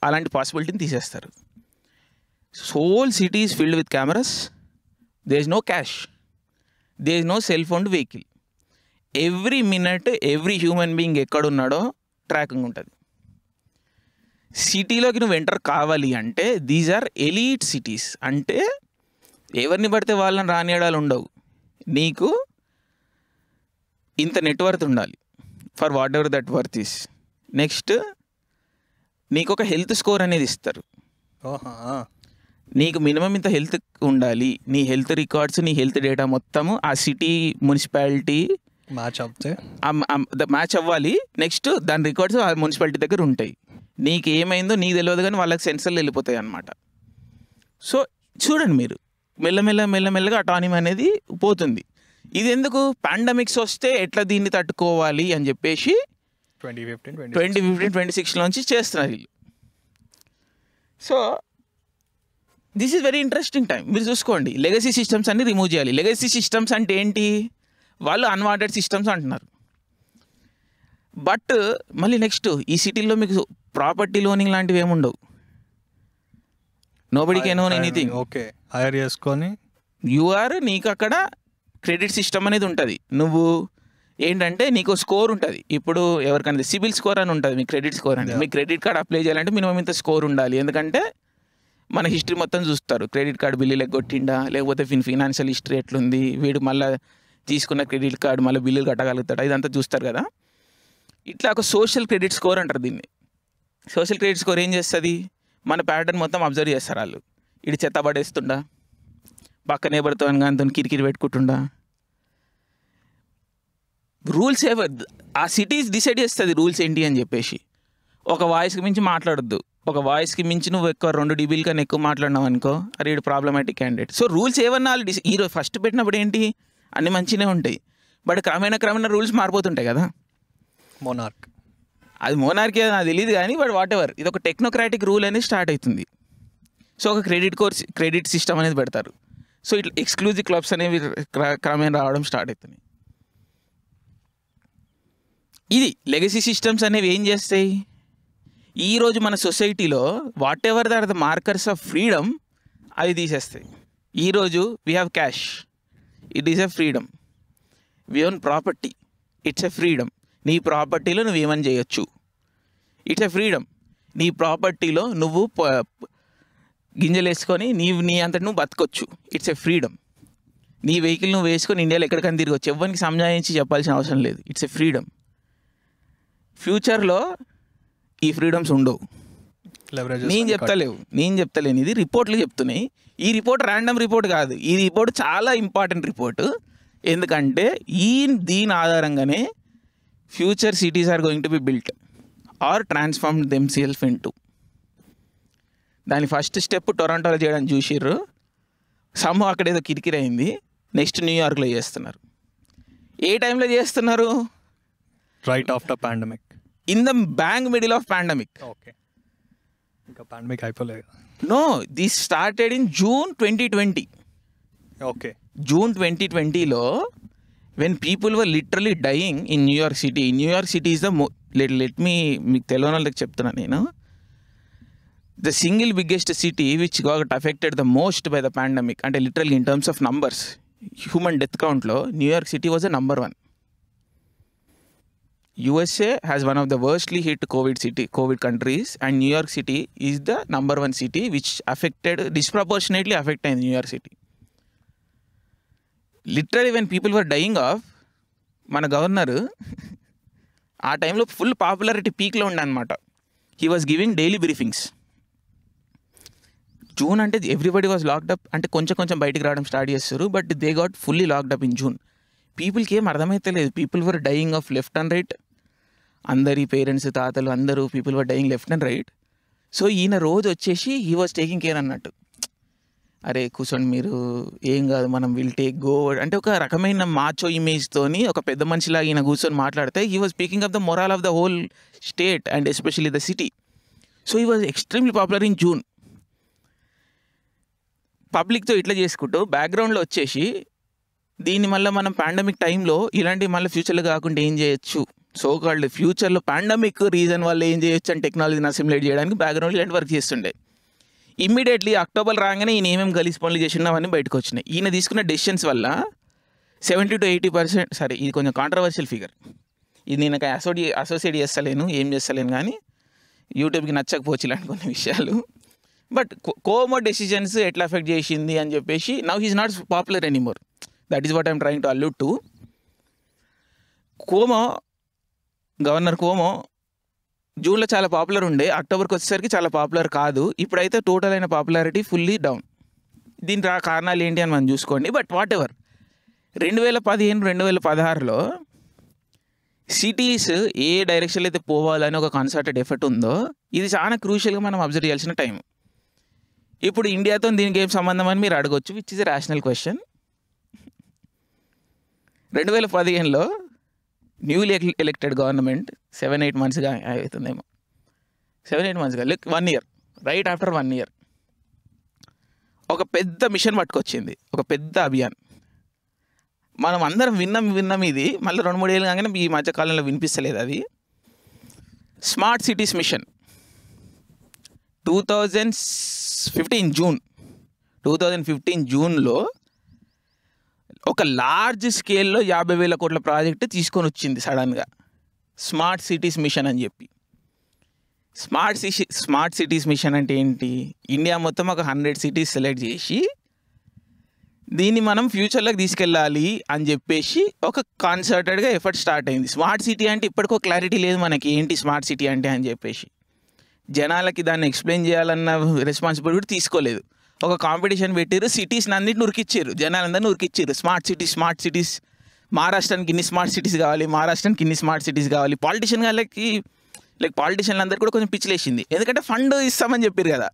అలాంటి పాసిబిలిటీని తీసేస్తారు. Whole city is filled with cameras. There is no cash, there is no cell phone vehicle. Every minute every human being ఎక్కడున్నాడో tracking ఉంటుంది. సిటీలోకి నువ్వు enter కావాలి అంటే దీస్ ఆర్ ఎలీట్ సిటీస్. అంటే ఎవరిని పడితే వాళ్ళని రానియడాలు ఉండవు. నీకు ఇంత నెట్వర్త్ ఉండాలి for what ever that worth is. Next నీకు ఒక హెల్త్ స్కోర్ అనేది ఇస్తారు. నీకు మినిమం ఇంత హెల్త్ ఉండాలి. నీ హెల్త్ రికార్డ్స్, నీ హెల్త్ డేటా మొత్తము ఆ సిటీ మున్సిపాలిటీ మ్యాచ్ అవ్వాలి. నెక్స్ట్ దాని రికార్డ్స్ ఆ మున్సిపాలిటీ దగ్గర ఉంటాయి. నీకు ఏమైందో నీకు తెలియదు కానీ వాళ్ళకి సెన్సర్లు వెళ్ళిపోతాయి అన్నమాట. సో చూడండి, మీరు మెల్లమెల్లగా అటానమీ అనేది పోతుంది. ఇది ఎందుకు? పాండమిక్స్ వస్తే ఎట్లా దీన్ని తట్టుకోవాలి అని చెప్పేసి 2015-2016 నుంచి చేస్తున్నారు వీళ్ళు. So this is very interesting time. మీరు చూసుకోండి, లెగసీ సిస్టమ్స్ అన్ని రిమూవ్ చేయాలి. లెగసీ సిస్టమ్స్ అంటే ఏంటి? వాళ్ళు అన్వాంటెడ్ సిస్టమ్స్ అంటున్నారు. బట్ మళ్ళీ నెక్స్ట్ ఈ సిటీల్లో మీకు ప్రాపర్టీ లోనింగ్ లాంటివి ఏముండవు. Nobody can own anything. Okay, hire చేసుకొని నీకు అక్కడ క్రెడిట్ సిస్టమ్ అనేది ఉంటుంది. నువ్వు ఏంటంటే నీకు స్కోర్ ఉంటుంది. ఇప్పుడు ఎవరికైనా సిబిల్ స్కోర్ అని ఉంటుంది, మీ క్రెడిట్ స్కోర్ అని. మీ క్రెడిట్ కార్డ్ అప్లై చేయాలంటే మినిమం ఇంత స్కోర్ ఉండాలి. ఎందుకంటే మన హిస్టరీ మొత్తం చూస్తారు. క్రెడిట్ కార్డు బిల్లులు ఎగ్గొట్టిండా, లేకపోతే ఫినాన్షియల్ హిస్టరీ ఎట్లుంది, వీడు మళ్ళీ తీసుకున్న క్రెడిట్ కార్డు మళ్ళీ బిల్లులు కట్టగలుగుతాడా, ఇదంతా చూస్తారు కదా. ఇట్లా ఒక సోషల్ క్రెడిట్ స్కోర్ అంటారు దీన్ని. సోషల్ క్రెడిట్ స్కోర్ ఏం చేస్తుంది? మన ప్యాటర్న్ మొత్తం అబ్జర్వ్ చేస్తారు వాళ్ళు. ఇది చెత్త పడేస్తుండా, పక్కనే పడుతూ అంతా కిరికిరి పెట్టుకుంటుండా. రూల్స్ ఆ సిటీస్ డిసైడ్ చేస్తుంది రూల్స్ ఏంటి అని చెప్పేసి. ఒక వాయిస్కి మించి మాట్లాడొద్దు. ఒక వాయిస్కి మించి నువ్వు ఎక్కువ 2 dB కన్నా ఎక్కువ మాట్లాడినావు అనుకో, అరే ఇది ప్రాబ్లమాటిక్ క్యాండిడేట్. సో రూల్స్ ఏమన్నా వాళ్ళు ఈరోజు ఫస్ట్ పెట్టినప్పుడు ఏంటి అన్నీ మంచిగానే ఉంటాయి. బట్ క్రమేణా రూల్స్ మారిపోతుంటాయి కదా. మోనార్క్, అది మోనార్కీ నాకు తెలియదు కానీ బట్ వాట్ ఎవర్, ఇది ఒక టెక్నోక్రాటిక్ రూల్ అనేది స్టార్ట్ అవుతుంది. సో ఒక క్రెడిట్ సిస్టమ్ అనేది పెడతారు. సో ఇట్లా ఎక్స్క్లూజివ్ క్లబ్స్ అనేవి క్రమేణా రావడం స్టార్ట్ అవుతుంది. ఇది లెగసీ సిస్టమ్స్ అనేవి ఏం చేస్తాయి? ఈరోజు మన సొసైటీలో whatever there the markers of freedom అవి తీసేస్తాయి. ఈరోజు we have cash, it is a freedom. We own property, it's a freedom. నీ ప్రాపర్టీలో నువ్వు ఏమని చేయొచ్చు, ఇట్స్ ఎ ఫ్రీడమ్. నీ ప్రాపర్టీలో నువ్వు గింజలు వేసుకొని నీ అంతటి నువ్వు బతకొచ్చు, ఇట్స్ ఎ ఫ్రీడమ్. నీ వెహికల్ నువ్వు వేసుకొని ఇండియాలో ఎక్కడికైనా తిరగచ్చు, ఎవరికి సంజాయించి చెప్పాల్సిన అవసరం లేదు, ఇట్స్ ఎ ఫ్రీడమ్. ఫ్యూచర్లో ఈ ఫ్రీడమ్స్ ఉండవు. నేను చెప్తలేను, ఇది రిపోర్ట్లు చెప్తున్నాయి. ఈ రిపోర్ట్ ర్యాండమ్ రిపోర్ట్ కాదు, ఈ రిపోర్ట్ చాలా ఇంపార్టెంట్ రిపోర్ట్. ఎందుకంటే దీని ఆధారంగానే future cities are going to be built or transformed themselves into. దాని ఫస్ట్ స్టెప్ టొరంటోలో చేయడానికి చూసిర్రు, సమ్హౌ అక్కడ ఏదో కిరికిరి అయింది. నెక్స్ట్ న్యూయార్క్లో చేస్తున్నారు. ఏ టైంలో చేస్తున్నారు? Right after pandemic, in the bang middle of pandemic. Okay, ఇంకా పాండమిక్ అయిపోలేదు. No, this started in June 2020. Okay, June 2020లో when people were literally dying in New York city. New York city is the let me మీకు తెలియని వాళ్ళకి చెప్తున్నా నేను, the single biggest city which got affected the most by the pandemic. అంటే literally in terms of numbers, human death కౌంట్లో New York city was the number 1. USA has one of the worstly hit COVID countries, and New York City is the number 1 city which disproportionately affected New York City. Literally when people were dying off, మన governor ఆ టైంలో full popularity పీక్లో ఉండే అనమాట. He was giving daily briefings. June అంటే everybody was locked up, అంటే కొంచెం బయటికి రావడం స్టార్ట్ చేస్తారు, but they got fully locked up in June. పీపుల్కి ఏం అర్థమైతే లేదు. People were dying off left and right. అందరి పేరెంట్స్, తాతలు అందరూ people were dying left and right. So ఈయన రోజు వచ్చేసి హీ వాజ్ టేకింగ్ కేర్ అన్నట్టు. అరే కూర్చోండి మీరు, ఏం కాదు, మనం విల్ టేక్ గో అంటే ఒక రకమైన మాచో ఇమేజ్తోని ఒక పెద్ద మనిషిలాగా ఈయన కూర్చొని మాట్లాడితే he was speaking of the morale of the whole state and especially the city. So he was extremely popular in June. పబ్లిక్తో ఇట్లా చేసుకుంటూ బ్యాక్గ్రౌండ్లో వచ్చేసి దీన్ని మళ్ళీ మనం పాండమిక్ టైంలో ఇలాంటివి మళ్ళీ ఫ్యూచర్లో కాకుండా ఏం చేయొచ్చు, సో కాల్డ్ ఫ్యూచర్లో పాండమిక్ రీజన్ వల్ల ఏం చేయొచ్చు అని టెక్నాలజీని అసిమ్యులేట్ చేయడానికి బ్యాక్గ్రౌండ్లో ఇలాంటి వర్క్ చేస్తుండే. ఇమ్మీడియట్లీ అక్టోబర్ రాగానే ఈయన ఏమేమి గలీజ్ పనులు చేసినా అవన్నీ బయటకు వచ్చినాయి. ఈయన తీసుకున్న డెసిషన్స్ వల్ల 70 to 80%, సరే ఇది కొంచెం కాంట్రవర్షియల్ ఫిగర్, ఇది నేను అసోసియేట్ చేస్తలేను, ఏం చేస్తలేను, కానీ యూట్యూబ్కి నచ్చకపోవచ్చు ఇలాంటి కొన్ని విషయాలు. బట్ కోమో డెసిషన్స్ ఎట్లా ఎఫెక్ట్ చేసింది అని చెప్పేసి now he's not popular anymore. That is what I'm trying to allude to. Governor Cuomo జూన్లో చాలా పాపులర్ ఉండే, అక్టోబర్కి వచ్చేసరికి చాలా పాపులర్ కాదు. ఇప్పుడైతే టోటల్ అయిన పాపులారిటీ ఫుల్లీ డౌన్. దీని కారణాలు ఏంటి అని మనం చూసుకోండి. బట్ వాట్ ఎవర్, 2015-2016లో సిటీస్ ఏ డైరెక్షన్లో అయితే పోవాలని ఒక కన్సర్టెడ్ ఎఫర్ట్ ఉందో ఇది చాలా క్రూషియల్గా మనం అబ్జర్వ్ చేయాల్సిన టైం. ఇప్పుడు ఇండియాతో దీనికి ఏం సంబంధం అని మీరు అడగొచ్చు, which is a rational question. 2015లో న్యూలీ ఎలక్టెడ్ గవర్నమెంట్ 7-8 monthsగా అవుతుందేమో, 7-8 monthsగా 1 year, రైట్ ఆఫ్టర్ 1 year ఒక పెద్ద మిషన్ పట్టుకొచ్చింది, ఒక పెద్ద అభియాన్. మనం అందరం విన్నాం ఇది, మళ్ళీ 2-3 ఏళ్ళు కాగానే ఈ మధ్యకాలంలో వినిపిస్తలేదు. అది స్మార్ట్ సిటీస్ మిషన్. 2015 జూన్లో ఒక లార్జ్ స్కేల్లో 50,000 కోట్ల ప్రాజెక్టు తీసుకొని వచ్చింది సడన్గా, స్మార్ట్ సిటీస్ మిషన్ అని చెప్పి. స్మార్ట్ సిటీస్ మిషన్ అంటే ఏంటి? ఇండియా మొత్తం ఒక 100 cities సెలెక్ట్ చేసి దీన్ని మనం ఫ్యూచర్లోకి తీసుకెళ్ళాలి అని చెప్పేసి ఒక కాన్సర్టెడ్గా ఎఫర్ట్ స్టార్ట్ అయింది. స్మార్ట్ సిటీ అంటే ఇప్పటికో క్లారిటీ లేదు మనకి, ఏంటి స్మార్ట్ సిటీ అంటే అని చెప్పేసి. జనాలకి దాన్ని ఎక్స్ప్లెయిన్ చేయాలన్న రెస్పాన్సిబిలిటీ కూడా తీసుకోలేదు. ఒక కాంపిటీషన్ పెట్టారు, సిటీస్ని అన్నింటిని ఉరికిచ్చారు, జనాలందరినీ ఉరికిచ్చారు. స్మార్ట్ సిటీస్, మహారాష్ట్రానికి ఇన్ని స్మార్ట్ సిటీస్ కావాలి, మహారాష్ట్రానికి ఇన్ని స్మార్ట్ సిటీస్ కావాలి. పాలిటీషియన్లు అందరికీ కూడా కొంచెం పిచ్చిలేసింది, ఎందుకంటే ఫండ్ ఇస్తామని చెప్పారు కదా.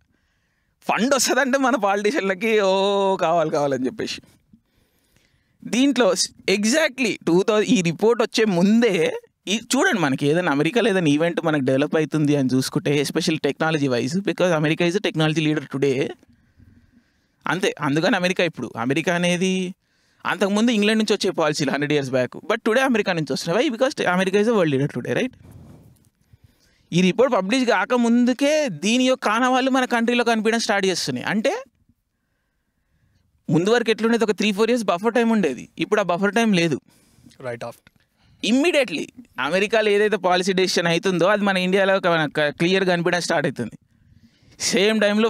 ఫండ్ వస్తుందంటే మన పాలిటీషియన్లకి కావాలని చెప్పేసి. దీంట్లో ఎగ్జాక్ట్లీ 2000 ఈ రిపోర్ట్ వచ్చే ముందే చూడండి, మనకి ఏదైనా అమెరికాలో ఏదైనా ఈవెంట్ మనకు డెవలప్ అవుతుంది అని చూసుకుంటే, especially technology wise, because America is technology leader today. అంతే, అందుకని అమెరికా అనేది అంతకుముందు ఇంగ్లాండ్ నుంచి వచ్చే పాలసీలు 100 years back, but today America నుంచి వస్తున్నాయి. Why? Because America is world leader today, right? ఈ రిపోర్ట్ పబ్లిష్ కాకముందుకే దీని యొక్క కానవాళ్ళు మన కంట్రీలో కనిపించడం స్టార్ట్ చేస్తున్నాయి. అంటే ముందు వరకు ఎట్లుండేది, ఒక 3-4 years బఫర్ టైం ఉండేది, ఇప్పుడు ఆ బఫర్ టైం లేదు. రైట్ ఆఫ్టర్ ఇమ్మీడియట్లీ అమెరికాలో ఏదైతే పాలసీ డెసిషన్ అవుతుందో అది మన ఇండియాలో క్లియర్గా కనిపించడం స్టార్ట్ అవుతుంది. సేమ్ టైంలో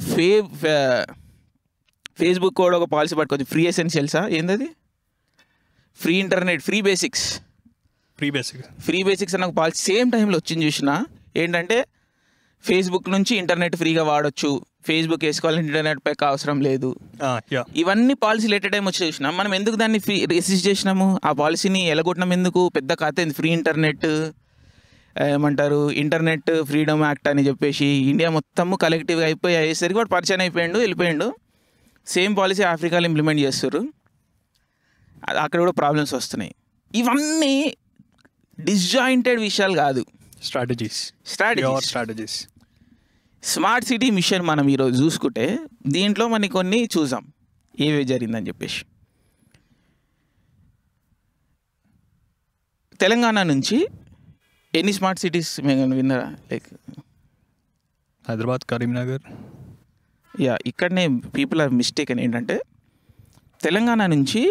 ఫేస్బుక్ కూడా ఒక పాలసీ పట్టుకోవచ్చు, ఫ్రీ ఎసెన్షియల్సా ఏందది, ఫ్రీ ఇంటర్నెట్, ఫ్రీ బేసిక్స్ అన్న ఒక పాలసీ సేమ్ టైంలో వచ్చింది. చూసినా ఏంటంటే ఫేస్బుక్ నుంచి ఇంటర్నెట్ ఫ్రీగా వాడచ్చు, ఫేస్బుక్ వేసుకోవాలంటే ఇంటర్నెట్ ప్యాక్ అవసరం లేదు. ఇవన్నీ పాలసీలు ఎట్ టైం వచ్చి చూసినాం. మనం ఎందుకు దాన్ని రెసిస్ట్ చేసినాము? ఆ పాలసీని ఎలగొట్టినాం ఎందుకు? పెద్ద కథ ఏంది, ఫ్రీ ఇంటర్నెట్ ఏమంటారు, ఇంటర్నెట్ ఫ్రీడమ్ యాక్ట్ అని చెప్పేసి ఇండియా మొత్తము కలెక్టివ్గా అయిపోయి అయ్యేసరికి వాడు పరిచయం వెళ్ళిపోయాడు. సేమ్ పాలసీ ఆఫ్రికాలో ఇంప్లిమెంట్ చేస్తారు, అక్కడ కూడా ప్రాబ్లమ్స్ వస్తున్నాయి. ఇవన్నీ డిస్జాయింటెడ్ విషయాలు కాదు, స్ట్రాటజీస్. స్మార్ట్ సిటీ మిషన్ మనం ఈరోజు చూసుకుంటే దీంట్లో మనకి కొన్ని చూసాం ఏవి జరిగిందని చెప్పేసి. తెలంగాణ నుంచి ఎన్ని స్మార్ట్ సిటీస్ విన్నారా? లైక్ హైదరాబాద్, కరీంనగర్. ఇక్కడనే పీపుల్ ఆర్ మిస్టేక్ అని ఏంటంటే, తెలంగాణ నుంచి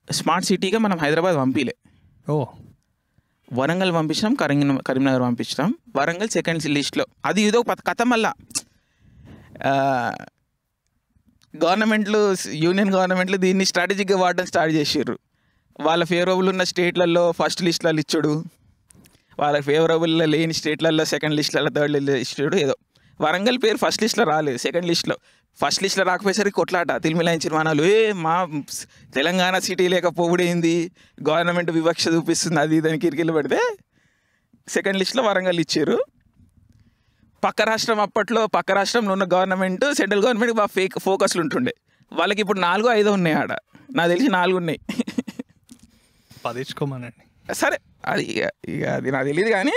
స్మార్ట్ సిటీగా మనం హైదరాబాద్ పంపిలే. వరంగల్ పంపించినాం, కరీంనగర్ పంపించినాం. వరంగల్ సెకండ్ లిస్ట్లో. అది ఇదో కథ. మళ్ళా యూనియన్ గవర్నమెంట్లు దీన్ని స్ట్రాటజిక్గా వాడడం స్టార్ట్ చేసారు. వాళ్ళ ఫేవరబుల్ ఉన్న స్టేట్లలో ఫస్ట్ లిస్టులలో ఇచ్చుడు, వాళ్ళ ఫేవరబుల్ లేని స్టేట్లలో సెకండ్ లిస్టులలో థర్డ్ లిస్టుడు. ఏదో వరంగల్ పేరు ఫస్ట్ లిస్ట్లో రాలేదు, సెకండ్ లిస్ట్లో. ఫస్ట్ లిస్ట్లో రాకపోయేసరికి కొట్లాట, తిరిమిలాయించిన మానాలు, మా తెలంగాణ సిటీ లేకపోవడేంది, గవర్నమెంట్ వివక్ష చూపిస్తుంది, అది దానికి కిరికిలు పెడితే సెకండ్ లిస్ట్లో వరంగల్ ఇచ్చారు. పక్క రాష్ట్రం, అప్పట్లో పక్క రాష్ట్రంలో ఉన్న గవర్నమెంట్ సెంట్రల్ గవర్నమెంట్ బాగా ఫోకస్లు ఉంటుండే. వాళ్ళకి ఇప్పుడు 4-5 ఉన్నాయి ఆడ, నాకు తెలిసి 4 ఉన్నాయి. పదించుకోమనండి. సరే, అది ఇక అది నాకు తెలియదు కానీ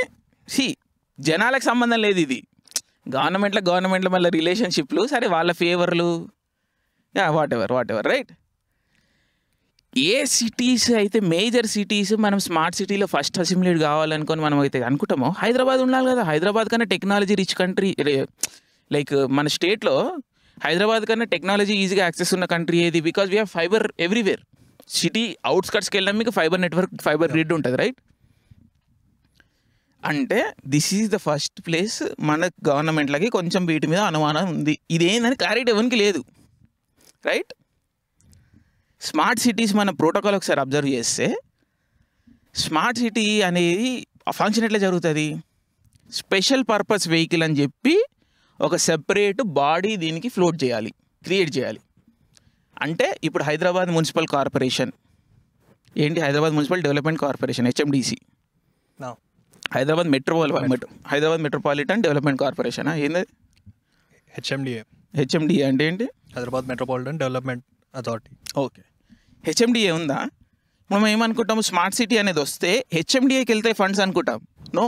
జనాలకు సంబంధం లేదు. ఇది గవర్నమెంట్లో మళ్ళీ రిలేషన్షిప్లు, సరే వాళ్ళ ఫేవర్లు, వాట్ ఎవర్ రైట్. ఏ సిటీస్ అయితే మేజర్ సిటీస్ మనం స్మార్ట్ సిటీలో ఫస్ట్ అసిమ్యులేట్ కావాలనుకొని మనం అయితే అనుకుంటామో, హైదరాబాద్ ఉండాలి కదా. హైదరాబాద్ కన్నా టెక్నాలజీ రిచ్ కంట్రీ, లైక్ మన స్టేట్లో హైదరాబాద్ కన్నా టెక్నాలజీ ఈజీగా యాక్సెస్ ఉన్న కంట్రీ ఏది? Because we have fibre everywhere. City అవుట్స్కట్స్కి వెళ్ళినా మీకు ఫైబర్ నెట్వర్క్, ఫైబర్ గ్రిడ్ ఉంటుంది, రైట్. అంటే this is the first place మన గవర్నమెంట్లకి కొంచెం వీటి మీద అనుమానం ఉంది. ఇదేందని క్లారిటీ ఎవరికి లేదు, రైట్. స్మార్ట్ సిటీస్ మన ప్రోటోకాల్ ఒకసారి అబ్జర్వ్ చేస్తే, స్మార్ట్ సిటీ అనేది ఫంక్షన్ ఎట్లా జరుగుతుంది? స్పెషల్ పర్పస్ వెహికల్ అని చెప్పి ఒక సెపరేట్ బాడీ దీనికి ఫ్లోట్ చేయాలి, క్రియేట్ చేయాలి. అంటే ఇప్పుడు హైదరాబాద్ మున్సిపల్ కార్పొరేషన్ ఏంటి? Hyderabad municipal development corporation, HMDC. Hyderabad metropolitan development corporation ఏంది? హెచ్ఎండిఏ అంటే ఏంటి? Hyderabad metropolitan development authority. Okay, HMDA ఉందా? మనం ఏమనుకుంటాము, స్మార్ట్ సిటీ అనేది వస్తే హెచ్ఎండిఏకి వెళ్తాయి ఫండ్స్ అనుకుంటాం. నో,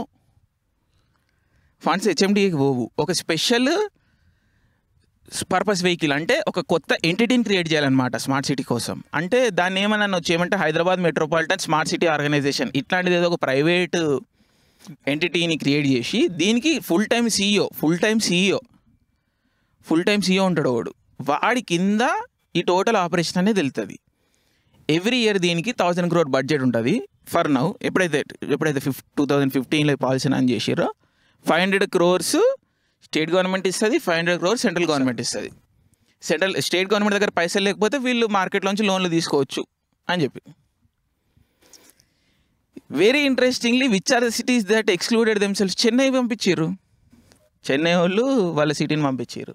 ఫండ్స్ హెచ్ఎండిఏకి పోవు. ఒక స్పెషల్ పర్పస్ వెహికల్, అంటే ఒక కొత్త ఎంటిటీని క్రియేట్ చేయాలన్నమాట స్మార్ట్ సిటీ కోసం. అంటే దాన్ని ఏమన్నా వచ్చేయమంటే Hyderabad metropolitan smart city organisation ఇట్లాంటిది ఏదో ఒక ప్రైవేట్ ఎంటిటీని క్రియేట్ చేసి దీనికి ఫుల్ టైం సీఈఓ ఉంటాడు. వాడి కింద ఈ టోటల్ ఆపరేషన్ అనేది వెళ్తుంది. ఎవ్రీ ఇయర్ దీనికి 1000 crore బడ్జెట్ ఉంటుంది ఫర్ నౌ. ఎప్పుడైతే 2015లో పాలసీ అని చేసారో 500 crores స్టేట్ గవర్నమెంట్ ఇస్తుంది, 500 crores సెంట్రల్ గవర్నమెంట్ ఇస్తుంది. స్టేట్ గవర్నమెంట్ దగ్గర పైసలు లేకపోతే వీళ్ళు మార్కెట్లోంచి లోన్లు తీసుకోవచ్చు అని చెప్పి. Very interestingly, which are the cities that excluded themselves? Chennai పంపించారు, చెన్నై వాళ్ళు వాళ్ళ సిటీని పంపించారు.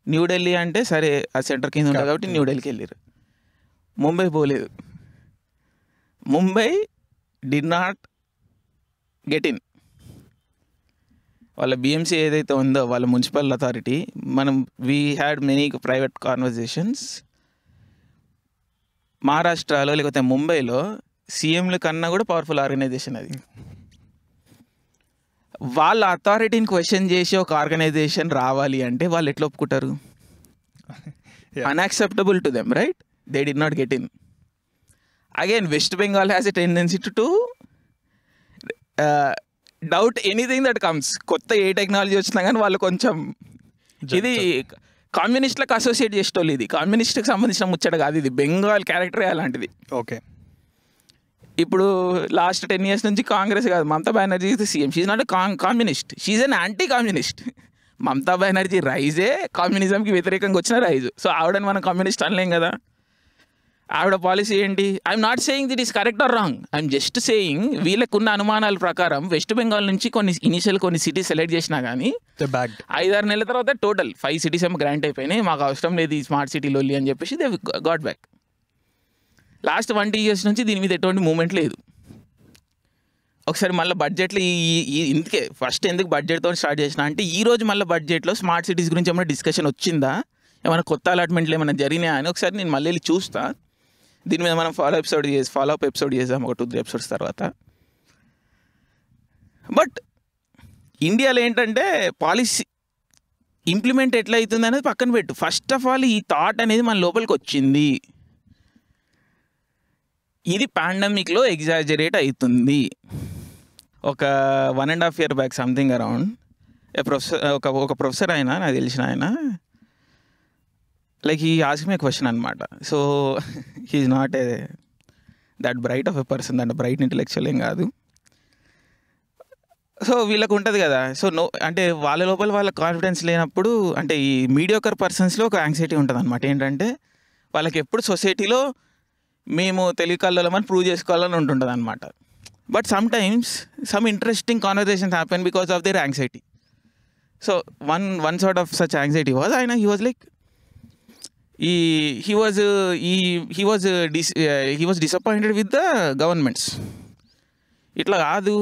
న్యూఢిల్లీ అంటే సరే ఆ సెంటర్ కింద ఉంటుంది కాబట్టి న్యూఢిల్లీకి వెళ్ళారు. ముంబై పోలేదు. Mumbai did not get in. వాళ్ళ బిఎంసీ ఏదైతే ఉందో వాళ్ళ municipal authority, we had many private conversations. మహారాష్ట్రలో లేకపోతే ముంబైలో సీఎంల కన్నా కూడా పవర్ఫుల్ ఆర్గనైజేషన్ అది. వాళ్ళ అథారిటీని క్వశ్చన్ చేసి ఒక ఆర్గనైజేషన్ రావాలి అంటే వాళ్ళు ఎట్లా ఒప్పుకుంటారు? Unacceptable to them, right? They did not get in. Again west Bengal has a tendency to doubt anything that comes. కొత్త ఏ టెక్నాలజీ వచ్చినా కానీ వాళ్ళు కొంచెం, ఇది కమ్యూనిస్ట్లకు అసోసియేట్ చేసేటోళ్ళు, ఇది కమ్యూనిస్ట్కి సంబంధించిన ముచ్చట కాదు, ఇది బెంగాల్ క్యారెక్టరే అలాంటిది. ఓకే, ఇప్పుడు లాస్ట్ 10 years నుంచి కాంగ్రెస్ కాదు, Mamata Banerjee CM. She's not communist, she's an anti communist. Mamata Banerjee రైజే కమ్యూనిజంకి వ్యతిరేకంగా వచ్చిన రైజు. సో ఆవిడని మనం కమ్యూనిస్ట్ అనలేం కదా. ఆవిడ పాలసీ ఏంటి? I'm not saying that is correct or wrong, I'm just saying వీళ్ళకున్న అనుమానాల ప్రకారం వెస్ట్ బెంగాల్ నుంచి కొన్ని సిటీస్ సెలెక్ట్ చేసినా కానీ 5-6 నెలల తర్వాత టోటల్ 5 cities ఏమో గ్రాంట్ అయిపోయినాయి. మాకు అవసరం లేదు ఈ స్మార్ట్ సిటీ లొల్లి అని చెప్పేసి they got back. Last 20 years నుంచి దీని మీద ఎటువంటి మూమెంట్ లేదు. ఒకసారి మళ్ళీ బడ్జెట్లో ఇందుకే ఫస్ట్ ఎందుకు బడ్జెట్తో స్టార్ట్ చేసిన అంటే, ఈరోజు మళ్ళీ బడ్జెట్లో స్మార్ట్ సిటీస్ గురించి ఏమైనా డిస్కషన్ వచ్చిందా, ఏమైనా కొత్త అలాట్మెంట్లు ఏమైనా జరిగినాయా అని ఒకసారి నేను మళ్ళీ వెళ్ళి చూస్తా. దీని మీద మనం ఫాలో అప్ ఎపిసోడ్ చేసాం ఒక 2-3 episodes తర్వాత. బట్ ఇండియాలో ఏంటంటే పాలసీ ఇంప్లిమెంట్ ఎట్లా అవుతుంది అనేది పక్కన పెట్టు. ఫస్ట్ ఆఫ్ ఆల్ ఈ థాట్ అనేది మన లోపలికి వచ్చింది. ఇది పాండమిక్లో ఎగ్జాజరేట్ అవుతుంది. ఒక 1.5 year బ్యాక్ సంథింగ్ అరౌండ్ ఒక ప్రొఫెసర్ ఆయన, నాకు తెలిసిన ఆయన, లైక్ ఈ ఆస్క్ మీ క్వశ్చన్ అనమాట. So he is not that bright of a person, that bright intellectual ఏం కాదు. సో వీళ్ళకు ఉంటుంది కదా, సో అంటే వాళ్ళ లోపల వాళ్ళ కాన్ఫిడెన్స్ లేనప్పుడు, అంటే ఈ మీడియోకర్ పర్సన్స్లో ఒక యాంగ్జైటీ ఉంటుంది అనమాట. ఏంటంటే వాళ్ళకి ఎప్పుడు సొసైటీలో మేము తెలుగు కళ్ళమని ప్రూవ్ చేసుకోవాలని ఉంటుంటుంది అనమాట. But sometimes some interesting conversations happen because of their anxiety. So one sort of such anxiety was he was like he was disappointed with the governments. ఇట్లా కాదు,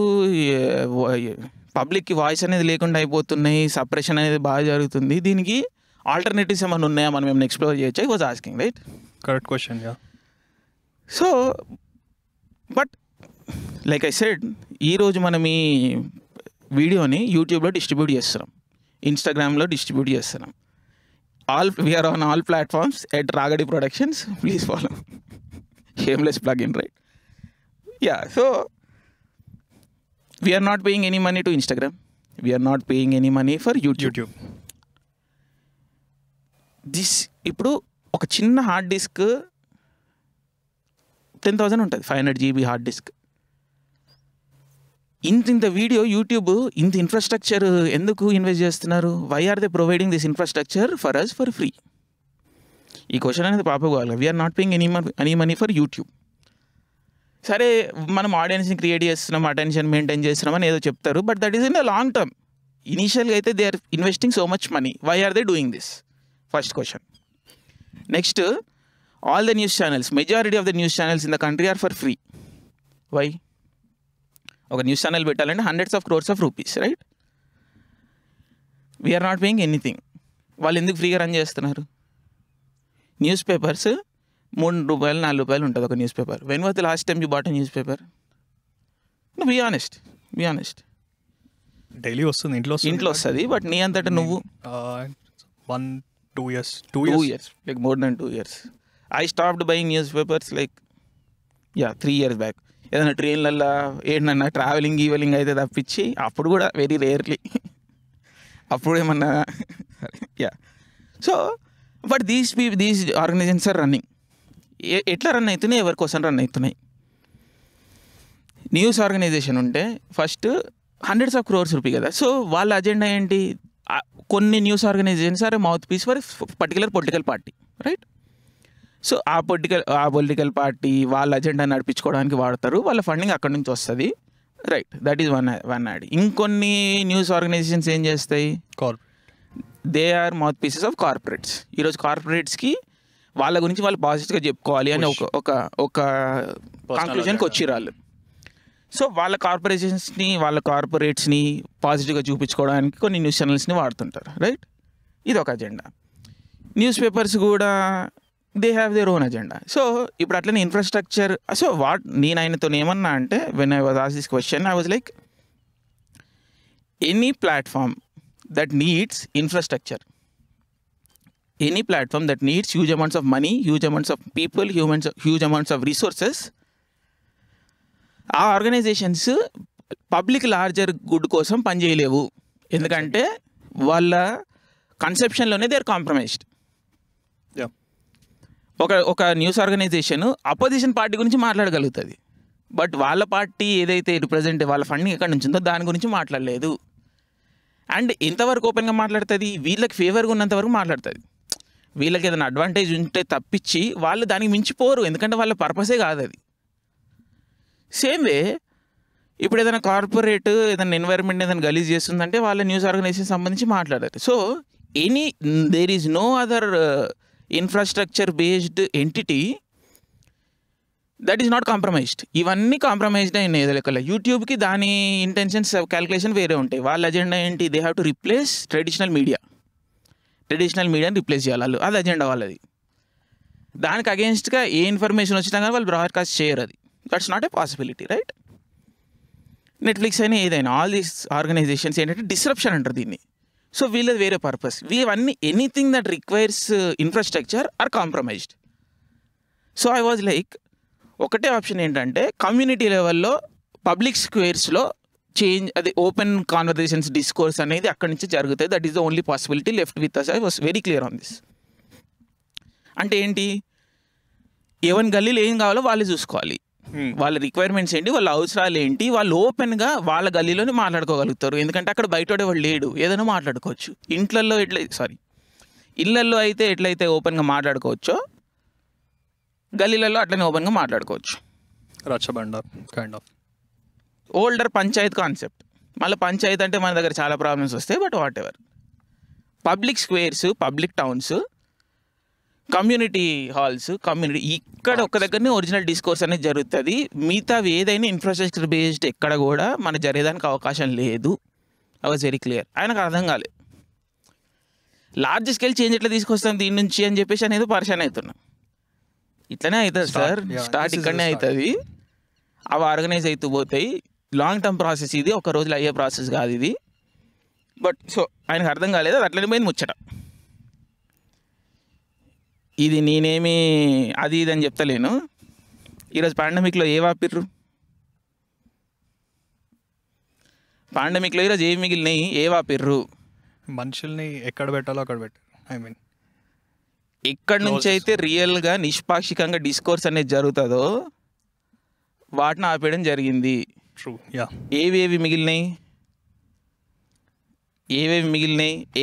పబ్లిక్కి వాయిస్ అనేది లేకుండా అయిపోతున్నాయి, సప్రెషన్ అనేది బాగా జరుగుతుంది, దీనికి ఆల్టర్నేటివ్స్ ఏమైనా ఉన్నాయా, మనం ఏమైనా ఎక్స్ప్లోర్ చేయొచ్చా, ఈ was asking, right? Correct question. So but like I said, ఈరోజు మనం ఈ వీడియోని యూట్యూబ్లో డిస్ట్రిబ్యూట్ చేస్తున్నాం, ఇన్స్టాగ్రామ్లో డిస్ట్రిబ్యూట్ చేస్తున్నాం. We are on all platforms at Ragadi Productions. Please follow. Shameless plug-in, right? Yeah, so we are not paying any money to Instagram. We are not paying any money for YouTube. This, ఇప్పుడు ఒక చిన్న hard disk 10,000 ఉంటుంది, 500 GB hard disk. ఇంత video YouTube ఇంత infrastructure ఎందుకు invest చేస్తున్నారు? Why are they providing this infrastructure for us for free? ఈ question అనేది పాపకోవాలి. We are not paying any money for YouTube. సరే, మనం ఆడియన్స్ని క్రియేట్ చేస్తున్నాం, అటెన్షన్ మెయింటైన్ చేస్తున్నామని ఏదో చెప్తారు, but that is in the long term. ఇనీషియల్గా అయితే they are investing so much money. Why are they doing this? First question. Next, all the news channels, majority of the news channels in the country are for free. Why? ఒక news channel పెట్టాలంటే hundreds of crores of rupees, right? We are not paying anything. వాళ్ళు ఎందుకు ఫ్రీగా run చేస్తున్నారు? News papers 3 రూపాయలు 4 రూపాయలు ఉంటుంది ఒక newspaper. When was the last time you bought a newspaper? Be honest. Daily వస్తుంది, ఇంట్లో వస్తుంది, బట్ నీ అంతటా నువ్వు 2 years, like more than 2 years. I stopped buying newspapers like 3 years back. ఏదైనా ట్రైన్లల్లో ఏంటన్నా ట్రావెలింగ్ అయితే తప్పించి, అప్పుడు కూడా వెరీ రేర్లీ, అప్పుడు ఏమన్నా. So but these organisations are running. ఎట్లా రన్ అవుతున్నాయి? ఎవరి కోసం రన్ అవుతున్నాయి? న్యూస్ ఆర్గనైజేషన్ ఉంటే first hundreds of crores rupee కదా. సో వాళ్ళ అజెండా ఏంటి? కొన్ని news organisations are mouthpiece for particular political party, right? So ఆ పొలిటికల్ పార్టీ వాళ్ళ అజెండా నడిపించుకోవడానికి వాడతారు, వాళ్ళ ఫండింగ్ అక్కడి నుంచి వస్తుంది, right? That is one ad. ఇంకొన్ని న్యూస్ ఆర్గనైజేషన్స్ ఏం చేస్తాయి? They are mouthpieces of corporates. ఈరోజు కార్పొరేట్స్కి వాళ్ళ గురించి వాళ్ళు పాజిటివ్గా చెప్పుకోవాలి అని ఒక కంక్లూజన్కి వచ్చిరాళ్ళు. సో వాళ్ళ కార్పొరేట్స్ని పాజిటివ్గా చూపించుకోవడానికి కొన్ని న్యూస్ ఛానల్స్ని వాడుతుంటారు, రైట్? ఇది ఒక అజెండా. న్యూస్ పేపర్స్ కూడా they have their own agenda. So ఇప్పుడు అట్లనే ఇన్ఫ్రాస్ట్రక్చర్. సో నేను ఆయనతో ఏమన్నా అంటే, when I was ask this question, I was like, any platform that needs infrastructure, any platform that needs huge amounts of money, huge amounts of people, huge amounts of resources, ఆ organisations public larger good కోసం పనిచేయలేవు. ఎందుకంటే వాళ్ళ కన్సెప్షన్లోనే they are compromised. ఒక news organisation opposition party గురించి మాట్లాడగలుగుతుంది, but వాళ్ళ party ఏదైతే represent వాళ్ళ funding ఎక్కడి నుంచి ఉందో దాని గురించి మాట్లాడలేదు. అండ్ ఎంతవరకు ఓపెన్గా మాట్లాడుతుంది? వీళ్ళకి ఫేవర్గా ఉన్నంతవరకు మాట్లాడుతుంది. వీళ్ళకి ఏదైనా అడ్వాంటేజ్ ఉంటే తప్పించి వాళ్ళు దానికి మించిపోరు, ఎందుకంటే వాళ్ళ పర్పసే కాదు అది. సేమ్ వే ఇప్పుడు ఏదైనా కార్పొరేట్ ఏదైనా ఎన్వైరన్మెంట్ ఏదైనా గలీజ్ చేస్తుందంటే వాళ్ళ న్యూస్ ఆర్గనైజేషన్ సంబంధించి మాట్లాడారు. So there is no other infrastructure based entity that is not compromised. ఇవన్నీ కాంప్రమైజ్డ్ అయినాయి ఏదో లెక్కల. యూట్యూబ్కి దాని ఇంటెన్షన్స్ క్యాలిక్యులేషన్ వేరే ఉంటాయి. వాళ్ళ అజెండా ఏంటి? They have to replace traditional మీడియాని రిప్లేస్ చేయాలి వాళ్ళు, అది అజెండా వాళ్ళది. దానికి అగేన్స్ట్గా ఏ ఇన్ఫర్మేషన్ వచ్చినా కానీ వాళ్ళు బ్రాడ్కాస్ట్ చేయరు. అది that's not a possibility, right? Netflix అయినా ఏదైనా ఆల్ దీస్ ఆర్గనైజేషన్స్ ఏంటంటే డిస్రప్షన్ అంటారు దీన్ని. సో వీళ్ళది వేరే పర్పస్. వీవన్నీ anything that requires infrastructure are compromised. So I was like, ఒకటే ఆప్షన్ ఏంటంటే కమ్యూనిటీ లెవెల్లో పబ్లిక్ స్క్వేర్స్లో చేంజ్, అది ఓపెన్ కాన్వర్జేషన్స్ డిస్కోర్స్ అనేది అక్కడి నుంచి జరుగుతాయి. That is the only possibility left with us. I was very clear on this. అంటే ఏంటి? ఎవరి గల్లీలో ఏం కావాలో వాళ్ళే చూసుకోవాలి, వాళ్ళ రిక్వైర్మెంట్స్ ఏంటి, వాళ్ళ అవసరాలు ఏంటి, వాళ్ళు ఓపెన్గా వాళ్ళ గల్లీలోనే మాట్లాడుకోగలుగుతారు. ఎందుకంటే అక్కడ బయట వాడు లేడు, ఏదైనా మాట్లాడుకోవచ్చు. ఇళ్ళల్లో అయితే ఎట్లయితే ఓపెన్గా మాట్లాడుకోవచ్చో గల్లీలలో అట్లనే ఓపెన్గా మాట్లాడుకోవచ్చు. రచ్చబండర్ kind of older panchayat concept. మళ్ళీ పంచాయత్ అంటే మన దగ్గర చాలా ప్రాబ్లమ్స్ వస్తాయి, but what ever. Public squares, public towns, community halls, community ఇక్కడ ఒక్క దగ్గరనే ఒరిజినల్ డిస్కోర్స్ అనేది జరుగుతుంది. మిగతావి ఏదైనా ఇన్ఫ్రాస్ట్రక్చర్ బేస్డ్ ఎక్కడ కూడా మనకు జరిగేదానికి అవకాశం లేదు. I was very clear. ఆయనకు అర్థం కాలేదు లార్జ్ స్కేల్ చేంజ్ ఎట్లా తీసుకొస్తాం దీని నుంచి అని చెప్పేసి అనేది పరిశాన్ అవుతున్నాం. ఇట్లనే అవుతుంది సార్, స్టార్ట్ ఇక్కడనే అవుతుంది, అవి ఆర్గనైజ్ అవుతూ పోతాయి. లాంగ్ టర్మ్ ప్రాసెస్ ఇది, ఒక రోజులో అయ్యే ప్రాసెస్ కాదు ఇది. బట్ సో ఆయనకు అర్థం కాలేదు, అది అట్లనే పోయింది ముచ్చట. ఇది నేనేమి అది ఇది అని చెప్తలేను. ఈరోజు పాండమిక్లో ఏ వాపిర్రు, పాండమిక్లో ఈరోజు ఏమి మిగిలినాయి, ఏ వాపిర్రు? మనుషుల్ని ఎక్కడ పెట్టాలో అక్కడ పెట్టారు. ఐ మీన్ ఎక్కడి నుంచి అయితే రియల్గా నిష్పాక్షికంగా డిస్కోర్స్ అనేది జరుగుతుందో వాటిని ఆపేయడం జరిగింది. ట్రూ. యా. ఏవేవి మిగిలినాయి,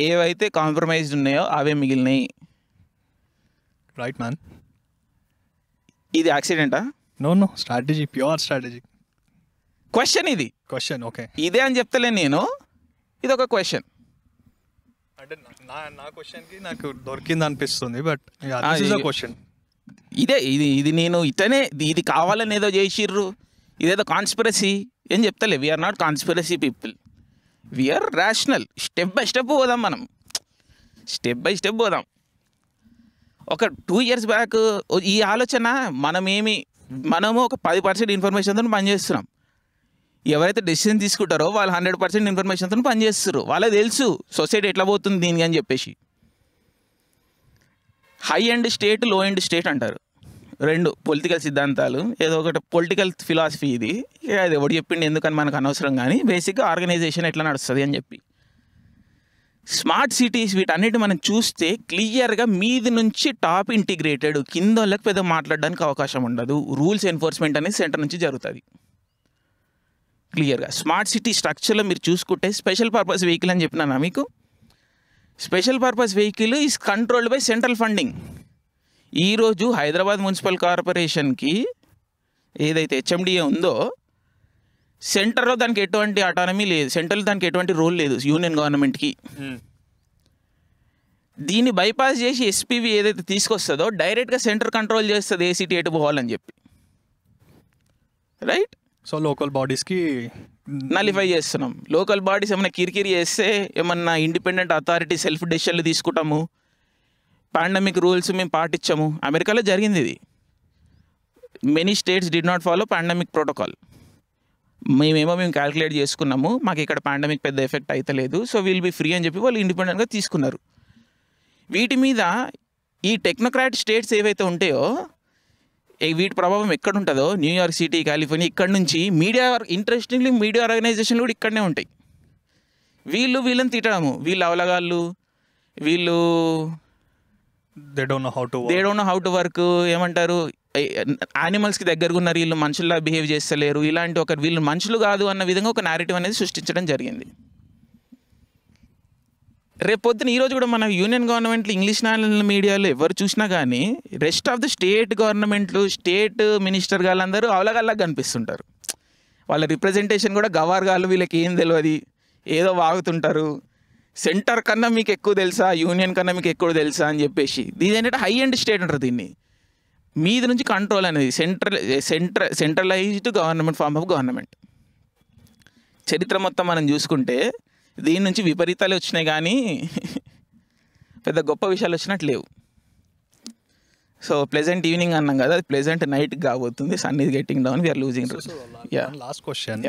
ఏవైతే కాంప్రమైజ్డ్ ఉన్నాయో అవే మిగిలినాయి. Right man. ఇది యాక్సిడెంటా? No strategy, pure strategy. Question ఇది, క్వశ్చన్. ఓకే, ఇదే అని చెప్తలేను నేను, ఇది ఒక క్వశ్చన్. అంటే నా క్వశ్చన్కి నాకు దొరికింది అనిపిస్తుంది, బట్ క్వశ్చన్ ఇదే. ఇది నేను ఇతనే ఇది కావాలని ఏదో చేసిర్రు, ఇదేదో కాన్స్పిరసీ ఏం చెప్తలే. We are not conspiracy people, we are rational. Step by step పోదాం, మనం స్టెప్ బై స్టెప్ పోదాం. ఒక 2 years బ్యాక్ ఈ ఆలోచన మనము ఒక 10% ఇన్ఫర్మేషన్తో పనిచేస్తున్నాం. ఎవరైతే డెసిషన్ తీసుకుంటారో వాళ్ళు 100% ఇన్ఫర్మేషన్తో పనిచేస్తారు. వాళ్ళకి తెలుసు సొసైటీ ఎట్లా పోతుంది దీనికి అని చెప్పేసి. హై ఎండ్ స్టేట్, లో ఎండ్ స్టేట్ అంటారు, 2 పొలిటికల్ సిద్ధాంతాలు. ఏదో ఒకటి పొలిటికల్ ఫిలాసఫీ ఇది, అది ఎవడు చెప్పిండి ఎందుకని మనకు అనవసరం. కానీ బేసిక్గా ఆర్గనైజేషన్ ఎట్లా నడుస్తుంది అని చెప్పి. స్మార్ట్ సిటీస్ వీటన్నిటి మనం చూస్తే క్లియర్గా మీది నుంచి టాప్ ఇంటిగ్రేటెడ్, కింద వాళ్ళకి పెద్ద మాట్లాడడానికి అవకాశం ఉండదు. రూల్స్ ఎన్ఫోర్స్మెంట్ అనేది సెంటర్ నుంచి జరుగుతుంది క్లియర్గా. స్మార్ట్ సిటీ స్ట్రక్చర్లో మీరు చూసుకుంటే స్పెషల్ పర్పస్ వెహికల్ అని చెప్పినానా మీకు. Special purpose vehicle is controlled by central funding. ఈరోజు హైదరాబాద్ మున్సిపల్ కార్పొరేషన్కి ఏదైతే హెచ్ఎండిఏ ఉందో, సెంటర్లో దానికి ఎటువంటి అటానమీ లేదు, సెంట్రల్ దానికి ఎటువంటి రోల్ లేదు యూనియన్ గవర్నమెంట్కి. దీన్ని బైపాస్ చేసి ఎస్పీవి ఏదైతే తీసుకొస్తుందో డైరెక్ట్గా సెంటర్ కంట్రోల్ చేస్తుంది ఏ సిటీ ఎటు పోవాలని చెప్పి. రైట్. సో లోకల్ బాడీస్కి నలిఫై చేస్తున్నాం. లోకల్ బాడీస్ ఏమైనా కిరికిరి చేస్తే ఏమన్నా ఇండిపెండెంట్ అథారిటీ సెల్ఫ్ డెసిషన్లు తీసుకుంటాము. పాండమిక్ రూల్స్ మేము పాటించాము. అమెరికాలో జరిగింది ఇది. Many states did not follow pandemic protocol. మేము క్యాల్కులేట్ చేసుకున్నాము, మాకు ఇక్కడ పాండమిక్ పెద్ద ఎఫెక్ట్ అవుతలేదు, సో విల్ బి ఫ్రీ అని చెప్పి వాళ్ళు ఇండిపెండెంట్గా తీసుకున్నారు. వీటి మీద ఈ టెక్నోక్రాట్ స్టేట్స్ ఏవైతే ఉంటాయో వీటి ప్రభావం ఎక్కడ ఉంటుందో, న్యూయార్క్ సిటీ, కాలిఫోర్నియా, ఇక్కడ నుంచి మీడియా, ఇంట్రెస్టింగ్లీ మీడియా ఆర్గనైజేషన్లు కూడా ఇక్కడనే ఉంటాయి. వీళ్ళని తిట్టడము, వీళ్ళు అవలగాళ్ళు, వీళ్ళు they don't know how to work, ఏమంటారు, యానిమల్స్కి దగ్గరగా ఉన్నారు, వీళ్ళు మనుషుల్లా బిహేవ్ చేస్తలేరు, ఇలాంటి వీళ్ళు మనుషులు కాదు అన్న విధంగా ఒక నేరేటివ్ అనేది సృష్టించడం జరిగింది. రేపొద్దున ఈరోజు కూడా మన యూనియన్ గవర్నమెంట్లు, ఇంగ్లీష్ మీడియాలో ఎవరు చూసినా కానీ రెస్ట్ ఆఫ్ ద స్టేట్ గవర్నమెంట్లు, స్టేట్ మినిస్టర్ గాళ్ళందరూ అవలగల్లాగా కనిపిస్తుంటారు. వాళ్ళ రిప్రజెంటేషన్ కూడా గవర్గాళ్ళు, వీళ్ళకి ఏం తెలియదు, ఏదో వాగుతుంటారు. సెంటర్ కన్నా మీకు ఎక్కువ తెలుసా, యూనియన్ కన్నా మీకు ఎక్కువ తెలుసా అని చెప్పేసి. దీని ఏంటంటే హై ఎండ్ స్టేట్ అంటారు దీన్ని. మీది నుంచి కంట్రోల్ అనేది centralised government, form of government. చరిత్ర మొత్తం మనం చూసుకుంటే దీని నుంచి విపరీతాలు వచ్చినాయి కానీ పెద్ద గొప్ప విషయాలు వచ్చినట్టు లేవు. సో ప్లెజెంట్ ఈవినింగ్ అన్నాం కదా, అది ప్లెజెంట్ నైట్కి కాబోతుంది. Sun is getting down, we are losing. Last question.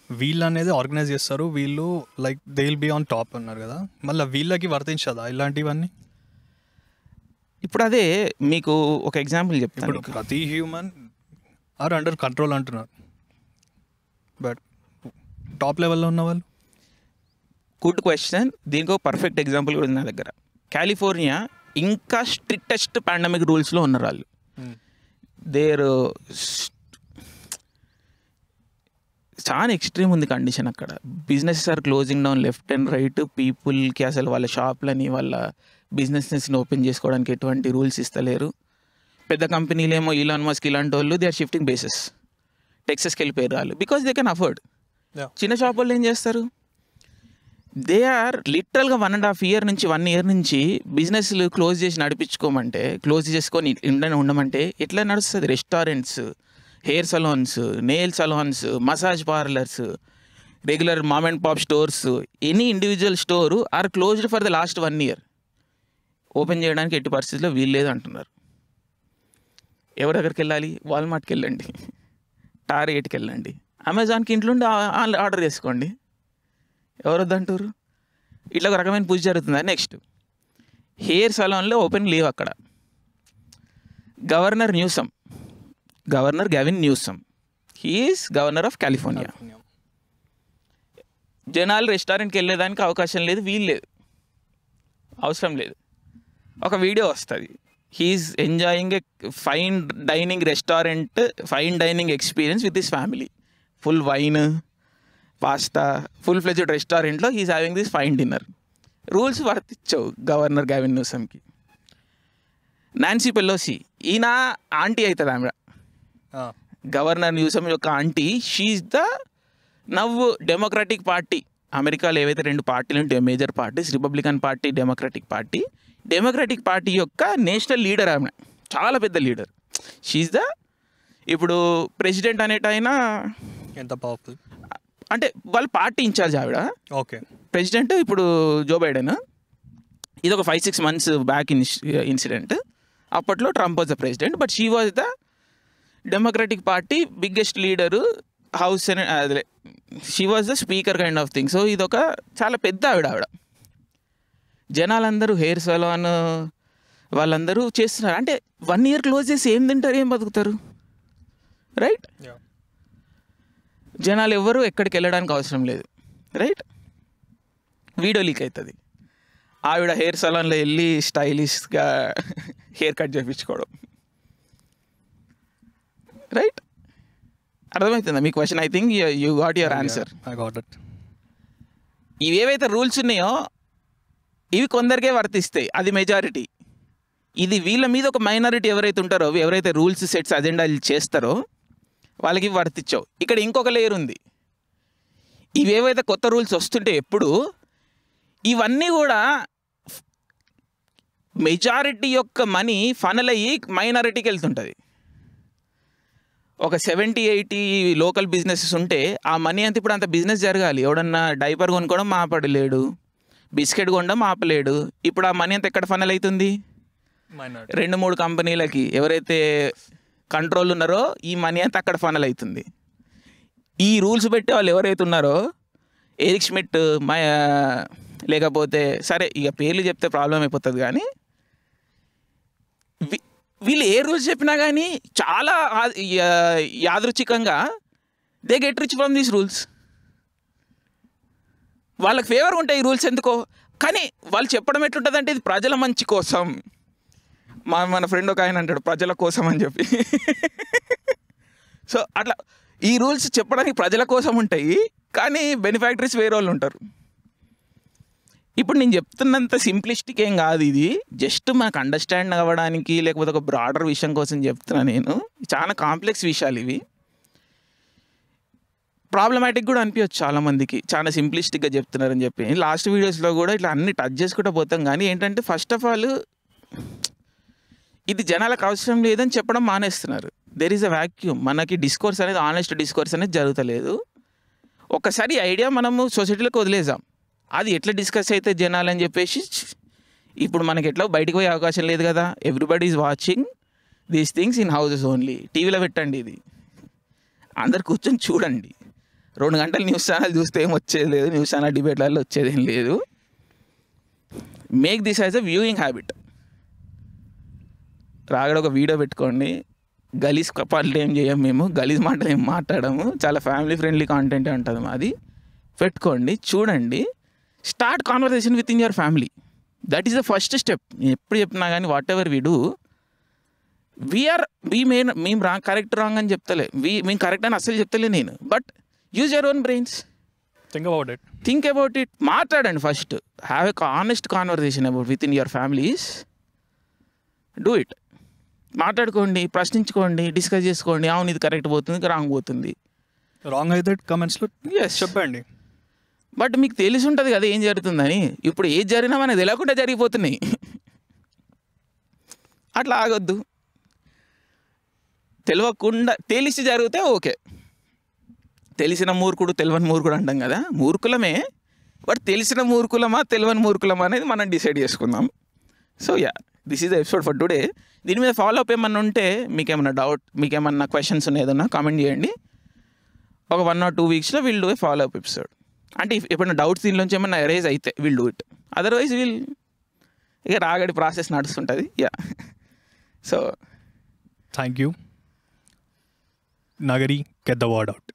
వీళ్ళు అనేది ఆర్గనైజ్ చేస్తారు, వీళ్ళు like they will be on top అన్నారు కదా, మళ్ళీ వీళ్ళకి వర్తించదా ఇలాంటివన్నీ? ఇప్పుడు అదే మీకు ఒక ఎగ్జాంపుల్ చెప్తాను. ఇప్పుడు ప్రతి హ్యూమన్ ఆర్ అండర్ కంట్రోల్ అంటున్నారు, బట్ టాప్ లెవెల్లో ఉన్న వాళ్ళు. Good question. దీనికి ఒక పర్ఫెక్ట్ ఎగ్జాంపుల్ కూడా ఉంది నా దగ్గర. కాలిఫోర్నియా ఇంకా స్ట్రిక్టెస్ట్ పాండమిక్ రూల్స్లో ఉన్నారు వాళ్ళు. దేర్ చాలా ఎక్స్ట్రీమ్ ఉంది కండిషన్ అక్కడ. Businesses are closing down left and right. పీపుల్కి అసలు వాళ్ళ షాప్లని, వాళ్ళ బిజినెస్ని ఓపెన్ చేసుకోవడానికి ఎటువంటి రూల్స్ ఇస్తలేరు. పెద్ద కంపెనీలు ఏమో ఈలాన్ మస్క్ ఇలాంటి వాళ్ళు దే ఆర్ షిఫ్టింగ్ బేసెస్, టెక్సస్కి వెళ్ళిపోయారు వాళ్ళు, బికాస్ దే కెన్ అఫోర్డ్. చిన్న షాప్ వాళ్ళు ఏం చేస్తారు, దే ఆర్ లిటరల్గా 1.5 year నుంచి 1 year నుంచి బిజినెస్లు క్లోజ్ చేసి నడిపించుకోమంటే, క్లోజ్ చేసుకొని ఉండమంటే ఎట్లా నడుస్తుంది? Restaurants, hair salons, nail salons, massage parlours, regular mom and pop stores, any individual store are closed for the last 1 year. Open చేయడానికి ఎట్టి పరిస్థితుల్లో వీల్లేదు అంటున్నారు. ఎవరి దగ్గరికి వెళ్ళాలి? వాల్మార్ట్కి వెళ్ళండి, టార్గెట్కి వెళ్ళండి, అమెజాన్కి ఇంట్లో ఉండి ఆర్డర్ చేసుకోండి, ఎవరు వద్దంటారు? ఇట్లా ఒక రకమైన పూజ జరుగుతుంది. నెక్స్ట్, హెయిర్ సలాన్లో ఓపెన్ లేవు అక్కడ. Governor Gavin Newsom, he's governor of California. జనాలు రెస్టారెంట్కి వెళ్ళేదానికి అవకాశం లేదు, వీలు లేదు, అవసరం లేదు. ఒక వీడియో వస్తుంది, he's enjoying a fine dining restaurant, fine dining experience with his family, full wine, pasta, full fledged రెస్టారెంట్లో he's having this fine dinner. Rules వర్తించవు గవర్నర్ గ్యావిన్ న్యూసమ్కి. నాన్సీ పెలోసి, ఈయన ఆంటీ అవుతుంది ఆమె, గవర్నర్ న్యూసమ్ యొక్క aunty. She's the నవ్వు Democratic Party, అమెరికాలో ఏవైతే 2 పార్టీలు ఉంటాయో major parties, Republican Party, Democratic Party. Democratic Party యొక్క నేషనల్ లీడర్ ఆమె, చాలా పెద్ద లీడర్. షీఈస్ ద, ఇప్పుడు ప్రెసిడెంట్ అనేటైనా ఎంత పవర్ఫుల్ అంటే వాళ్ళ పార్టీ ఇన్ఛార్జ్ ఆవిడ. ఓకే, ప్రెసిడెంట్ ఇప్పుడు జో బైడెన్. ఇది ఒక 5-6 months బ్యాక్ ఇన్సిడెంట్. అప్పట్లో Trump was the president, but she was the Democratic Party biggest leader, house అదే she was the speaker kind of thing. So ఇదొక చాలా పెద్ద ఆవిడ. జనాలందరూ హెయిర్ సలాన్ వాళ్ళందరూ చేస్తున్నారు. అంటే 1 year క్లోజ్ చేసి ఏం తింటారు, ఏం బతుకుతారు, రైట్? జనాలు ఎవరు ఎక్కడికి వెళ్ళడానికి అవసరం లేదు, రైట్? వీడియో లీక్ అవుతుంది, ఆవిడ హెయిర్ సలాన్లో వెళ్ళి స్టైలిష్గా హెయిర్ కట్ చేయించుకోవడం, రైట్? అర్థమవుతుందా మీ question? I think you got your answer. ఇవేవైతే రూల్స్ ఉన్నాయో ఇవి కొందరికే వర్తిస్తాయి, అది మెజారిటీ. ఇది వీళ్ళ మీద ఒక మైనారిటీ ఎవరైతే ఉంటారో, ఎవరైతే రూల్స్ సెట్స్ అజెండాలు చేస్తారో వాళ్ళకి వర్తించవు. ఇక్కడ ఇంకొక లేయర్ ఉంది. ఇవేవైతే కొత్త రూల్స్ వస్తుంటే ఎప్పుడు ఇవన్నీ కూడా మెజారిటీ యొక్క మనీ ఫనల్ అయ్యి మైనారిటీకి వెళ్తుంటుంది. ఒక 70-80 లోకల్ బిజినెసెస్ ఉంటే ఆ మనీ అంతా ఇప్పుడు అంత బిజినెస్ జరగాలి. ఎవడన్నా డైపర్ కొనుక్కోవడం ఆపడలేడు, బిస్కెట్ కొనడం ఆపలేడు. ఇప్పుడు ఆ మనీ అంతా ఎక్కడ ఫనల్ అవుతుంది? 2-3 కంపెనీలకి. ఎవరైతే కంట్రోల్ ఉన్నారో ఈ మనీ అంతా అక్కడ ఫనల్ అవుతుంది. ఈ రూల్స్ పెట్టే వాళ్ళు ఎవరైతే ఉన్నారో, ఎరిక్ షమిడ్, లేకపోతే సరే ఇక పేర్లు చెప్తే ప్రాబ్లం అయిపోతుంది, కానీ వీళ్ళు ఏ రూల్స్ చెప్పినా కానీ చాలా యాదృచ్ఛికంగా they get rich from these rules. వాళ్ళకి ఫేవర్ ఉంటాయి ఈ రూల్స్ ఎందుకో, కానీ వాళ్ళు చెప్పడం ఎట్లుంటుంది అంటే ఇది ప్రజల మంచి కోసం. మన ఫ్రెండ్ ఒక ఆయన అంటాడు ప్రజల కోసం అని చెప్పి. సో అట్లా ఈ రూల్స్ చెప్పడానికి ప్రజల కోసం ఉంటాయి, కానీ బెనిఫాక్టరీస్ వేరే వాళ్ళు ఉంటారు. ఇప్పుడు నేను చెప్తున్నంత సింప్లిస్టిక్ ఏం కాదు ఇది, జస్ట్ మనకు అండర్స్టాండ్ అవ్వడానికి లేకపోతే ఒక బ్రాడర్ విషయం కోసం చెప్తున్నా నేను. చాలా కాంప్లెక్స్ విషయాలు ఇవి, ప్రాబ్లమాటిక్ కూడా అనిపించచ్చు చాలామందికి, చాలా సింప్లిస్టిక్గా చెప్తున్నారని చెప్పి. లాస్ట్ వీడియోస్లో కూడా ఇట్లా అన్ని టచ్ చేసుకుంటూ పోతాం, కానీ ఏంటంటే ఫస్ట్ ఆఫ్ ఆల్ ఇది జనాలకు అవసరం లేదని చెప్పడం మానేస్తున్నారు. There is a vacuum. మనకి డిస్కోర్స్ అనేది, ఆనెస్ట్ డిస్కోర్స్ అనేది జరుగుతలేదు. ఒక్కసారి ఐడియా మనము సొసైటీలోకి వదిలేసాం, అది ఎట్లా డిస్కస్ అయితే జనాలు అని చెప్పేసి ఇప్పుడు మనకి ఎట్లా బయటకు పోయే అవకాశం లేదు కదా. Everybody is watching these things in houses only. టీవీలో పెట్టండి, ఇది అందరు కూర్చొని చూడండి. 2 గంటలు న్యూస్ ఛానల్ చూస్తే ఏం వచ్చేది లేదు, న్యూస్ ఛానల్ డిబేట్లలో వచ్చేది ఏం లేదు. Make this as a viewing habit. రాగడ ఒక వీడియో పెట్టుకోండి, గలీజ్ కపాట్లు ఏం చేయం మేము, గలీజ్ మాటలు ఏం మాట్లాడము, చాలా ఫ్యామిలీ ఫ్రెండ్లీ కాంటెంటే ఉంటుంది మాది. పెట్టుకోండి, చూడండి, start conversation with in your family. That is the first step. నేను ఎప్పుడు చెప్పినా కానీ వాట్ ఎవర్ వీ డూ, మేము కరెక్ట్ రాంగ్ అని చెప్తలే, మేము కరెక్ట్ అని అస్సలు చెప్తలే నేను. But use your own brains, think about it, మాట్లాడండి first. Have a honest conversation about with in your families, do it. మాట్లాడుకోండి, ప్రశ్నించుకోండి, డిస్కస్ చేసుకోండి. అవును ఇది కరెక్ట్ పోతుంది, రాంగ్ పోతుంది. రాంగ్ అయితే కమెంట్స్లో Yes. చెప్పండి. బట్ మీకు తెలిసి ఉంటుంది కదా ఏం జరుగుతుందని. ఇప్పుడు ఏది జరిగినా మనకు తెలియకుండా జరిగిపోతున్నాయి. అట్లా ఆగొద్దు. తెలియకుండా తెలిసి జరిగితే ఓకే. తెలిసిన మూర్ఖుడు తెలియని మూర్ఖుడు అంటాం కదా, మూర్ఖులమే. బట్ తెలిసిన మూర్ఖులమా తెలియని మూర్ఖులమా అనేది మనం డిసైడ్ చేసుకుందాం. So yeah, this is the episode for today. దీని మీద ఫాలో అప్ ఏమన్నా ఉంటే, మీకేమన్నా డౌట్, మీకేమన్నా క్వశ్చన్స్ ఏదన్నా కామెంట్ చేయండి. ఒక 1 or 2 వీక్స్లో will do a follow up episode. అంటే ఎప్పుడైనా డౌట్స్ దీనిలోంచి ఏమన్నా ఎరేజ్ అయితే విల్ డూ ఇట్. అదర్వైజ్ ఇక రాగడి ప్రాసెస్ నడుస్తుంటుంది. Yeah, so Thank you. Nagari, get the word out.